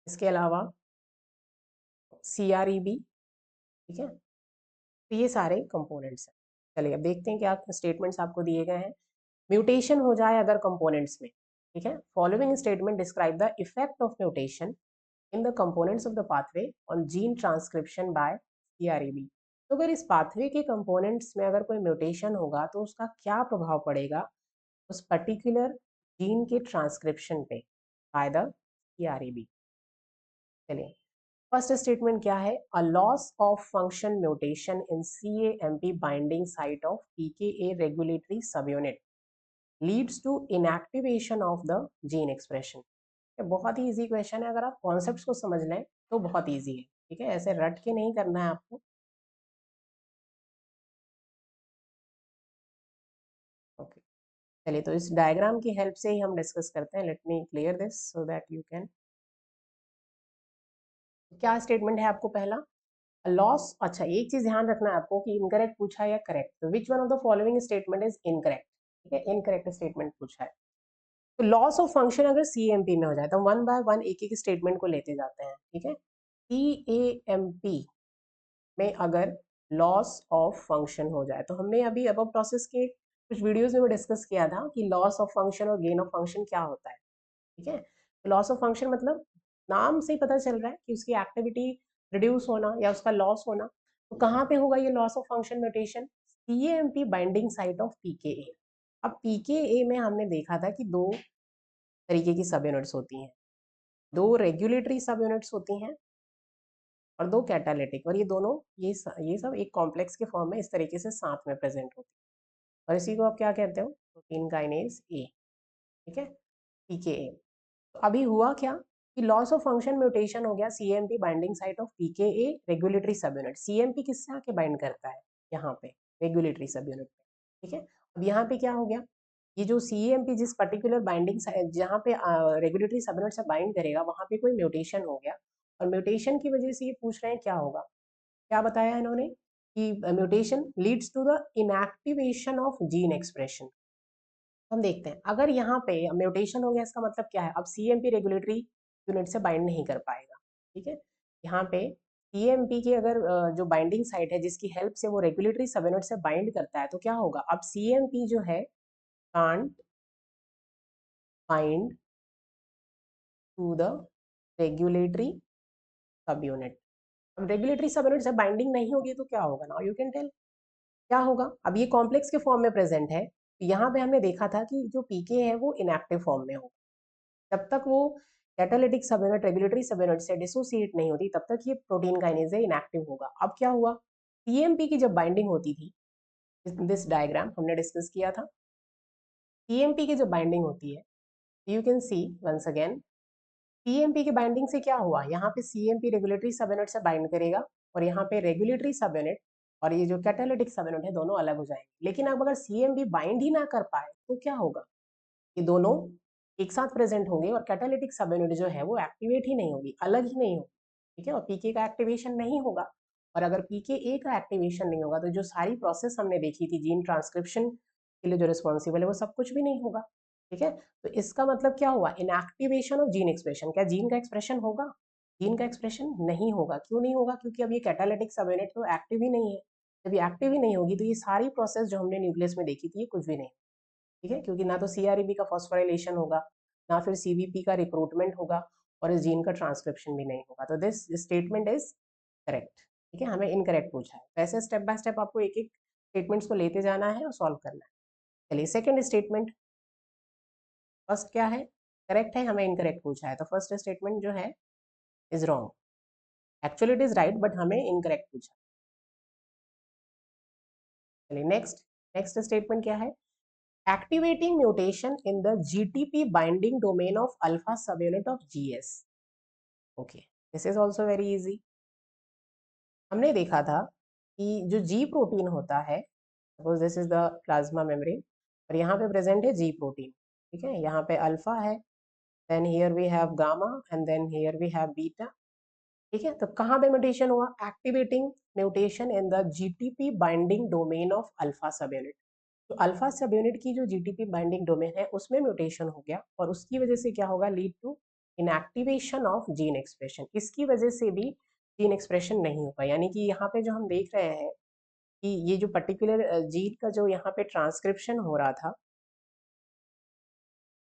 [SPEAKER 1] इसके अलावा, CREB, ठीक है। तो ये सारे कंपोनेंट्स हैं। चलिए अब देखते हैं क्या स्टेटमेंट्स आपको दिए गए हैं। म्यूटेशन हो जाए अगर कंपोनेंट्स में, ठीक है, following statement describe the effect of mutation in the components of the pathway on gene transcription by CREB। तो अगर इस पाथवे के कंपोनेंट्स में अगर कोई म्यूटेशन होगा तो उसका क्या प्रभाव पड़ेगा उस पर्टिकुलर जीन के ट्रांसक्रिप्शन पे बाय द CREB। चलिए फर्स्ट स्टेटमेंट क्या है, a loss of function mutation in CAMP binding site of PKA regulatory subunit leads to inactivation of the gene expression. बहुत ही इजी क्वेश्चन है, अगर आप कॉन्सेप्ट्स को समझ लें तो बहुत इजी है, ठीक है, ऐसे रट के नहीं करना है आपको। ओके चलिए, तो इस डायग्राम की हेल्प से ही हम डिस्कस करते हैं। Late me clear this so that you can. क्या स्टेटमेंट है आपको पहला, लॉस। अच्छा एक चीज ध्यान रखना है आपको कि इनकरेक्ट पूछा है या करेक्ट, तो which one of the following statement is incorrect, ठीक है, इनकरेक्ट स्टेटमेंट पूछा है। तो लॉस ऑफ फंक्शन अगर CAMP में हो जाए तो वन बाय वन एक एक स्टेटमेंट को लेते जाते हैं, ठीक है। CAMP में अगर लॉस ऑफ फंक्शन हो जाए, तो हमने अभी अब प्रोसेस के कुछ वीडियोस में डिस्कस किया था कि लॉस ऑफ फंक्शन और गेन ऑफ फंक्शन क्या होता है, ठीक है। तो लॉस ऑफ फंक्शन मतलब नाम से ही पता चल रहा है कि उसकी एक्टिविटी रिड्यूस होना या उसका लॉस होना। तो कहाँ पे होगा ये loss of function mutation, CAMP binding site of PKA। अब PKA में हमने देखा था कि दो तरीके की सब यूनिट्स होती हैं, दो रेगुलेटरी सब यूनिट्स होती हैं और दो कैटालिटिक, और ये दोनों ये सब एक कॉम्प्लेक्स के फॉर्म में इस तरीके से साथ में प्रेजेंट होती है, और इसी को आप क्या कहते हो, प्रोटीन काइनेज ए, ठीक है, PKA। तो अभी हुआ क्या कि लॉस ऑफ फंक्शन म्यूटेशन हो गया, CAMP binding site of PKA regulatory सब यूनिट। CAMP किससे आके बाइंड करता है, यहाँ पे रेगुलेटरी सब यूनिट पे, ठीक है। अब यहाँ पे क्या हो गया, ये जो CAMP जिस पर्टिकुलर बाइंडिंग जहाँ पे रेगुलेटरी सब यूनिट से बाइंड करेगा वहाँ पे कोई म्यूटेशन हो गया, और म्यूटेशन की वजह से ये पूछ रहे हैं क्या होगा। क्या बताया इन्होंने कि mutation leads to the inactivation of gene expression. हम देखते हैं अगर यहाँ पे म्यूटेशन हो गया, इसका मतलब क्या है, अब CAMP रेगुलेटरी यूनिट से बाइंड नहीं कर पाएगा, ठीक है। यहाँ पे CAMP की अगर जो बाइंडिंग साइट है जिसकी हेल्प से वो रेगुलेटरी सब यूनिट से बाइंड करता है, तो क्या होगा, अब CAMP जो है can't bind to the regulatory subunit. अब रेगुलेटरी सब यूनिट से बाइंडिंग नहीं होगी तो क्या होगा, नाउ यू कैन टेल क्या होगा। अब ये कॉम्प्लेक्स के फॉर्म में प्रेजेंट है, तो यहाँ पे हमने देखा था कि जो PK है वो इनएक्टिव फॉर्म में होगा, जब तक वो कैटालिटिक सब यूनिट रेगुलेटरी सब यूनिट से डिसोसिएट नहीं होती तब तक ये प्रोटीन काइनेज इनएक्टिव होगा। अब क्या हुआ, CAMP की जब बाइंडिंग होती थी, दिस डायग्राम हमने डिस्कस किया था, CAMP की जब बाइंडिंग होती है, you can see once again, CAMP की बाइंडिंग से क्या हुआ, यहाँ पे CAMP रेगुलेटरी सब यूनिट से बाइंड करेगा, और यहाँ पे रेगुलेटरी सब यूनिट और ये जो कैटालिटिक सब यूनिट है दोनों अलग हो जाएंगे। लेकिन अब अगर CAMP बाइंड ही ना कर पाए तो क्या होगा, ये दोनों एक साथ प्रेजेंट होंगे और कैटालिटिक सब यूनिट जो है वो एक्टिवेट ही नहीं होगी, अलग ही नहीं होगी, ठीक है, और PK का एक्टिवेशन नहीं होगा। और अगर PKA का एक्टिवेशन नहीं होगा तो जो सारी प्रोसेस हमने देखी थी जीन ट्रांसक्रिप्शन के लिए जो रिस्पॉन्सिबल है वो सब कुछ भी नहीं होगा, ठीक है। तो इसका मतलब क्या हुआ, इनएक्टिवेशन ऑफ जीन एक्सप्रेशन। क्या जीन का एक्सप्रेशन होगा, जीन का एक्सप्रेशन नहीं होगा। क्यों नहीं होगा, क्योंकि अब ये कैटालिटिक सब यूनिट तो एक्टिव ही नहीं है। जब ये एक्टिव ही नहीं होगी तो ये सारी प्रोसेस जो हमने न्यूक्लियस में देखी थी ये कुछ भी नहीं, ठीक है, क्योंकि ना तो CREB का फॉस्फोराइलेशन होगा, ना फिर CVP का रिक्रूटमेंट होगा, और इस जीन का ट्रांसक्रिप्शन भी नहीं होगा। तो दिस स्टेटमेंट इज करेक्ट, ठीक है, हमें इनकरेक्ट पूछा है। वैसे स्टेप बाय स्टेप आपको एक एक स्टेटमेंट्स को लेते जाना है और सॉल्व करना है। चलिए सेकंड स्टेटमेंट, फर्स्ट क्या है, करेक्ट है, हमें इनकरेक्ट पूछा है, तो फर्स्ट स्टेटमेंट जो है is wrong. Actually it is right but हमें इनकरेक्ट पूछा। चलिए नेक्स्ट स्टेटमेंट क्या है, activating mutation in the GTP binding domain of alpha सब unit of GS. Okay, this is also very easy. हमने देखा था कि जो जी प्रोटीन होता है, suppose this is the plasma membrane और यहाँ पे प्रेजेंट है जी प्रोटीन, ठीक है, यहाँ पे अल्फा है, then here we have gamma and then here we have beta, ठीक है। तो कहाँ पे म्यूटेशन हुआ, activating mutation in the GTP binding domain of alpha subunit. तो अल्फा सब यूनिट की जो जीटीपी बाइंडिंग डोमेन है उसमें म्यूटेशन हो गया और उसकी वजह से क्या होगा, lead to inactivation of gene expression. इसकी वजह से भी जीन एक्सप्रेशन नहीं होगा, यानी कि यहाँ पे जो हम देख रहे हैं कि ये जो पर्टिकुलर जीन का जो यहाँ पे ट्रांसक्रिप्शन हो रहा था,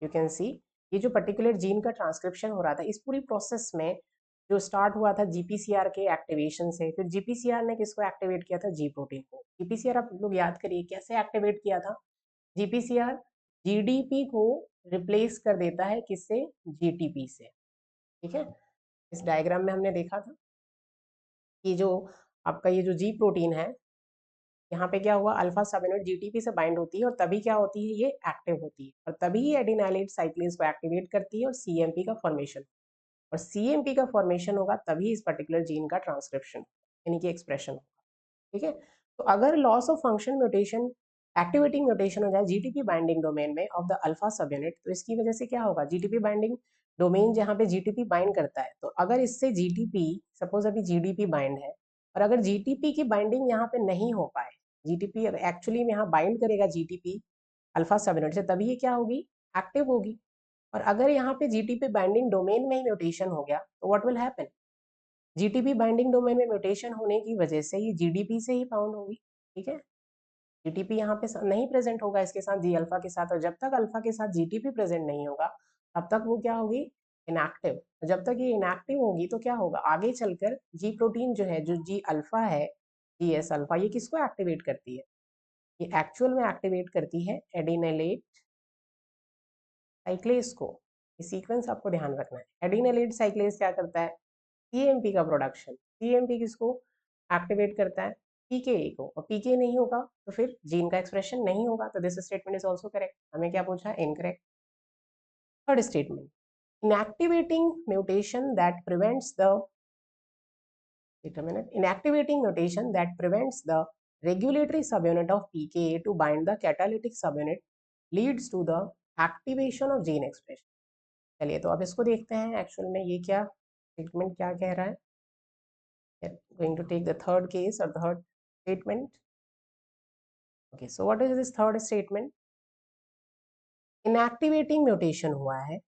[SPEAKER 1] यू कैन सी, ये जो पर्टिकुलर जीन का ट्रांसक्रिप्शन हो रहा था, इस पूरी प्रोसेस में जो स्टार्ट हुआ था जीपीसीआर के एक्टिवेशन से, फिर जीपीसीआर ने किसको एक्टिवेट किया था, जी प्रोटीन को। जीपीसीआर आप लोग याद करिए कैसे एक्टिवेट किया था, जीपीसीआर जीडीपी को रिप्लेस कर देता है किससे, जीटीपी से, ठीक है। इस डायग्राम में हमने देखा था कि जो आपका ये जो जी प्रोटीन है, यहाँ पे क्या हुआ, अल्फा सब यूनिट जीटीपी से बाइंड होती है और तभी क्या होती है, ये एक्टिव होती है और तभी ये एडिनाइलेट साइक्लिन्स को एक्टिवेट करती है और सीएमपी का फॉर्मेशन, और सीएमपी का फॉर्मेशन होगा तभी इस पर्टिकुलर जीन का ट्रांसक्रिप्शन यानी कि एक्सप्रेशन होगा, ठीक है। तो अगर loss of function mutation, activating mutation हो जाए जीटीपी बाइंडिंग डोमेन में of the alpha subunit, तो इसकी वजह से क्या होगा, जीटीपी बाइंडिंग डोमेन जहाँ पे जीटीपी बाइंड करता है, तो अगर इससे जीटीपी, सपोज अभी जीडीपी बाइंड है और अगर जीटीपी की बाइंडिंग यहाँ पे नहीं हो पाए, जीटीपी एक्चुअली में यहाँ बाइंड करेगा जीटीपी अल्फा सब यूनिट से, तभी ये क्या होगी, एक्टिव होगी। और अगर यहाँ पे जीटीपी बाइंडिंग डोमेन में ही म्यूटेशन हो गया तो what will happen, GTP binding domain में म्यूटेशन होने की वजह से ये जीडीपी से ही बाउंड होगी, ठीक है। जीटीपी यहाँ पे नहीं प्रेजेंट होगा इसके साथ, जी अल्फा के साथ, और जब तक अल्फा के साथ जीटीपी प्रेजेंट नहीं होगा तब तक वो क्या होगी, इनएक्टिव। जब तक ये इनएक्टिव होगी तो क्या होगा, आगे चलकर जी प्रोटीन जो है, जो जी अल्फा है, जी एस अल्फा, ये किसको एक्टिवेट करती है, ये एक्चुअल में एक्टिवेट करती है एडिनाइलेट साइक्लेज को। ये सीक्वेंस आपको ध्यान रखना है, एडिनाइलेट साइक्लेज क्या करता है, सीएमपी का प्रोडक्शन, सीएमपी किसको एक्टिवेट करता है, पीकेए को, और पीके नहीं होगा तो फिर जीन का एक्सप्रेशन नहीं होगा, तो this statement is also correct. हमें क्या पूछा है, incorrect. Third statement, inactivating mutation that prevents the, wait a minute, inactivating mutation that prevents the regulatory subunit of pKa to bind the catalytic subunit leads to the activation of gene expression। चलिए तो अब इसको देखते हैं actual में ये क्या statement क्या कह रहा है। Going to take the third case or the third statement. Okay, so what is this third statement? Inactivating mutation हुआ है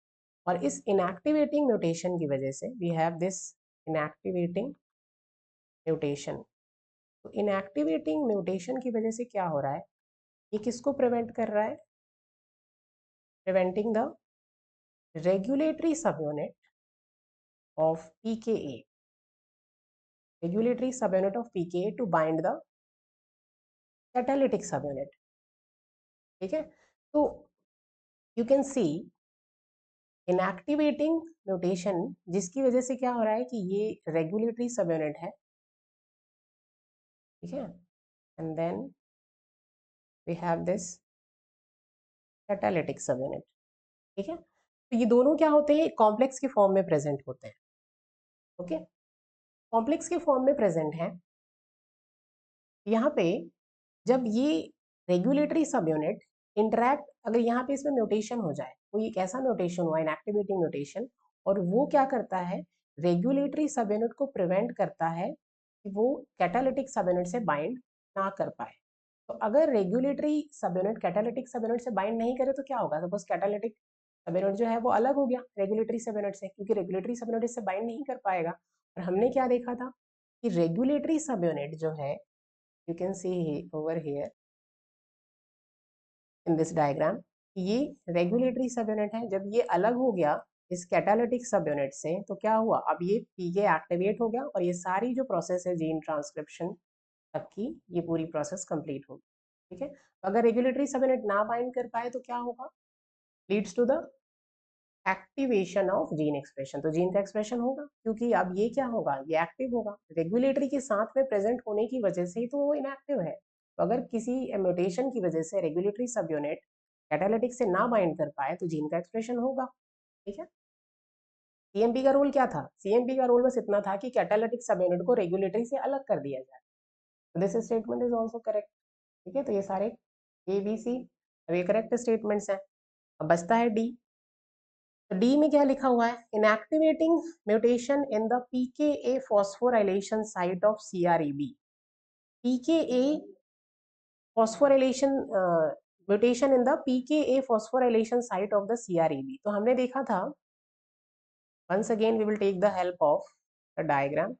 [SPEAKER 1] और इस inactivating mutation की वजह से we have this inactivating mutation। तो inactivating mutation की वजह से क्या हो रहा है, ये किसको प्रिवेंट कर रहा है, preventing the regulatory subunit of pKa, regulatory subunit of pKa to bind the catalytic subunit, ठीक है। तो you can see इनएक्टिवेटिंग म्यूटेशन जिसकी वजह से क्या हो रहा है कि ये रेगुलेटरी सब यूनिट है, ठीक है, and then we have this catalytic subunit, ठीक है। तो ये दोनों क्या होते हैं, कॉम्प्लेक्स के फॉर्म में प्रेजेंट होते हैं, ओके, कॉम्प्लेक्स के फॉर्म में प्रेजेंट है। यहाँ पे जब ये रेगुलेटरी सब यूनिट इंटरैक्ट, अगर यहाँ पे इसमें म्यूटेशन हो जाए, कोई एक ऐसा म्यूटेशन हुआ इनएक्टिवेटिंग म्यूटेशन, और वो क्या करता है, रेगुलेटरी सब यूनिट को प्रिवेंट करता है कि वो कैटालिटिक सब यूनिट से बाइंड ना कर पाए। तो अगर रेगुलेटरी सब यूनिट कैटालिटिक सब यूनिट से बाइंड नहीं करे तो क्या होगा, सपोज कैटालिटिक सब यूनिट जो है वो अलग हो गया रेगुलेटरी सब यूनिट से, क्योंकि रेगुलेटरी सब यूनिट इससे बाइंड नहीं कर पाएगा। और हमने क्या देखा था कि रेगुलेटरी सब यूनिट जो है, you can see over here in this diagram, ये रेगुलेटरी सब यूनिट है, जब ये अलग हो गया इस कैटालिटिक सब यूनिट से तो क्या हुआ, अब ये पीके एक्टिवेट हो गया और ये सारी जो प्रोसेस है जीन ट्रांसक्रिप्शन तक की, ये पूरी प्रोसेस कंप्लीट होगी, ठीक है। तो अगर रेगुलेटरी सब यूनिट ना बाइंड कर पाए तो क्या होगा, leads to the activation of gene expression. तो जीन का एक्सप्रेशन होगा क्योंकि अब ये क्या होगा, ये एक्टिव होगा। रेगुलेटरी के साथ में प्रेजेंट होने की वजह से ही तो वो इनएक्टिव है। तो अगर किसी म्यूटेशन की वजह से रेगुलेटरी सब यूनिट कैटालिटिक से ना बाइंड कर पाए तो जीन का एक्सप्रेशन होगा। ठीक है, सीएमपी का रोल क्या था? सीएमपी का रोल बस इतना था कि कैटालिटिक सब यूनिट को रेगुलेटरी से अलग कर दिया जाए। This statement is also correct. ठीक है, तो ये सारे ए बी सी अब ये करेक्ट स्टेटमेंट्स हैं। अब बचता है डी। तो डी में क्या लिखा हुआ है? Inactivating mutation in the PKA phosphorylation site of CREB. PKA phosphorylation mutation in the PKA phosphorylation site of the CREB. तो हमने देखा था, once again we will take the help of the diagram।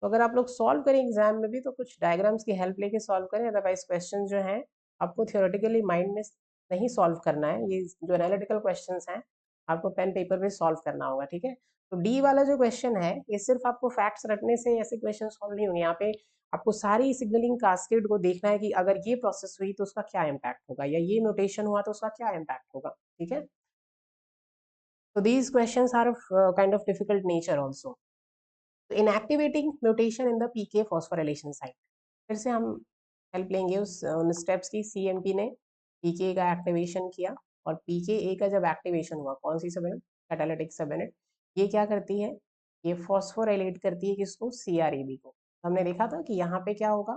[SPEAKER 1] तो अगर आप लोग सॉल्व करें exam में भी तो कुछ डायग्राम्स की हेल्प लेके सॉल्व करें, अदरवाइज क्वेश्चन जो हैं आपको थियोरेटिकली माइंड में नहीं सॉल्व करना है। ये जो एनालिटिकल क्वेश्चंस हैं आपको पेन पेपर पे सॉल्व करना होगा। ठीक है, तो डी वाला जो क्वेश्चन है ये सिर्फ आपको फैक्ट्स रटने से ऐसे क्वेश्चन सॉल्व नहीं होंगे। यहाँ पे आपको सारी सिग्नलिंग कास्केड को देखना है कि अगर ये प्रोसेस हुई तो उसका क्या इम्पैक्ट होगा, या ये म्यूटेशन हुआ तो उसका क्या इम्पैक्ट होगा। ठीक है, तो these questions are of kind of difficult nature also. Inactivating mutation in the PK phosphorylation site, फिर से हम हेल्प लेंगे उन स्टेप्स की। सीएमपी ने पीके का एक्टिवेशन किया और पीके का जब एक्टिवेशन हुआ, कौन सी सब यूनिट? कैटालिटिक सब यूनिट। ये क्या करती है? ये फॉस्फोराइलेट करती है किसको? सीआरईबी को। हमने देखा था कि यहाँ पे क्या होगा,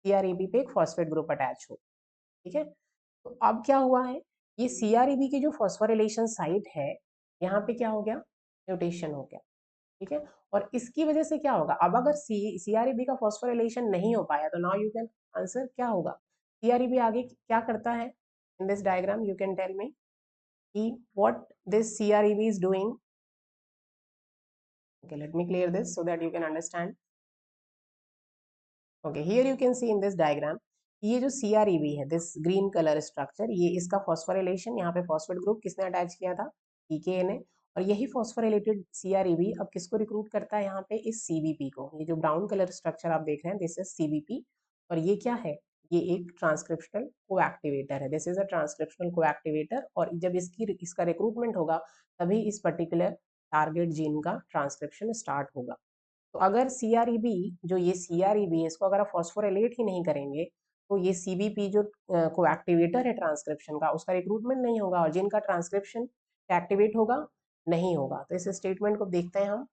[SPEAKER 1] सीआरईबी पे एक फॉस्फेट ग्रुप अटैच हो। ठीक है, तो अब क्या हुआ है, ये सीआरईबी की जो फॉस्फोराइलेशन साइट है यहाँ पे क्या हो गया? म्यूटेशन हो गया। ठीक है, और इसकी वजह से क्या होगा? अब अगर सीआरईबी का फॉस्फोराइलेशन नहीं हो पाया तो नाउ यू कैन आंसर क्या होगा। सीआरईबी आगे क्या करता है? In this diagram you can tell me कि what this CREB is doing. Okay, let me clear this so that you can understand. Okay, here you can see in this diagram, ये जो सीआरईबी है, दिस ग्रीन कलर स्ट्रक्चर, ये इसका phosphorylation, यहाँ पे phosphate group किसने attach किया था? पीके ने। और यही फॉस्फोराइलेटेड सीआरईबी अब किसको रिक्रूट करता है? यहाँ पे इस सीबीपी को। ये जो ब्राउन कलर स्ट्रक्चर आप देख रहे हैं, दिस इज सीबीपी। और ये क्या है? ये एक ट्रांसक्रिप्शनल कोएक्टिवेटर है। दिस इज अ ट्रांसक्रिप्शनल कोएक्टिवेटर, और जब इसका रिक्रूटमेंट होगा तभी इस पर्टिकुलर टारगेट जीन का ट्रांसक्रिप्शन स्टार्ट होगा। तो अगर सीआरईबी, जो ये सीआरईबी है, इसको अगर आप फॉस्फोराइलेट ही नहीं करेंगे तो ये सीबीपी जो कोएक्टिवेटर है ट्रांसक्रिप्शन का, उसका रिक्रूटमेंट नहीं होगा और जिनका ट्रांसक्रिप्शन एक्टिवेट होगा नहीं होगा। तो इस स्टेटमेंट को देखते हैं हम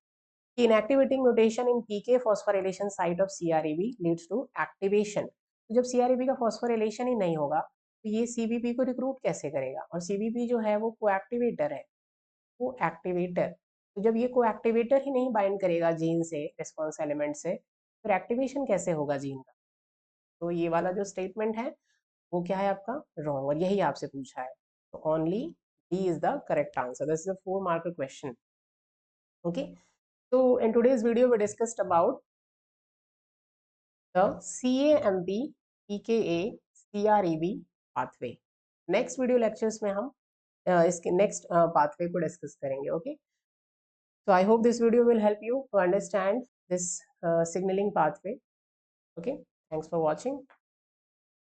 [SPEAKER 1] कि inactivating mutation in PK phosphorylation site of CREB leads to activation. तो जब सीआरईबी का फॉस्फोराइलेशन ही नहीं होगा तो ये सीबीपी को रिक्रूट कैसे करेगा? और सीबीपी जो है वो कोएक्टिवेटर है, को एक्टिवेटर। तो जब ये को एक्टिवेटर ही नहीं बाइंड करेगा जीन से, रिस्पॉन्स एलिमेंट से, फिर एक्टिवेशन कैसे होगा जीन का? तो ये वाला जो स्टेटमेंट है वो क्या है आपका? रॉन्ग, और यही आपसे पूछा है। तो only D is the correct answer. This is a 4 mark question. Okay, so in today's video we discussed about the CAMP PKA CREB pathway। Next video lectures में हम इसके नेक्स्ट पाथवे को डिस्कस करेंगे। Okay, so I hope this video will help you to understand this signaling pathway। Okay, thanks for watching.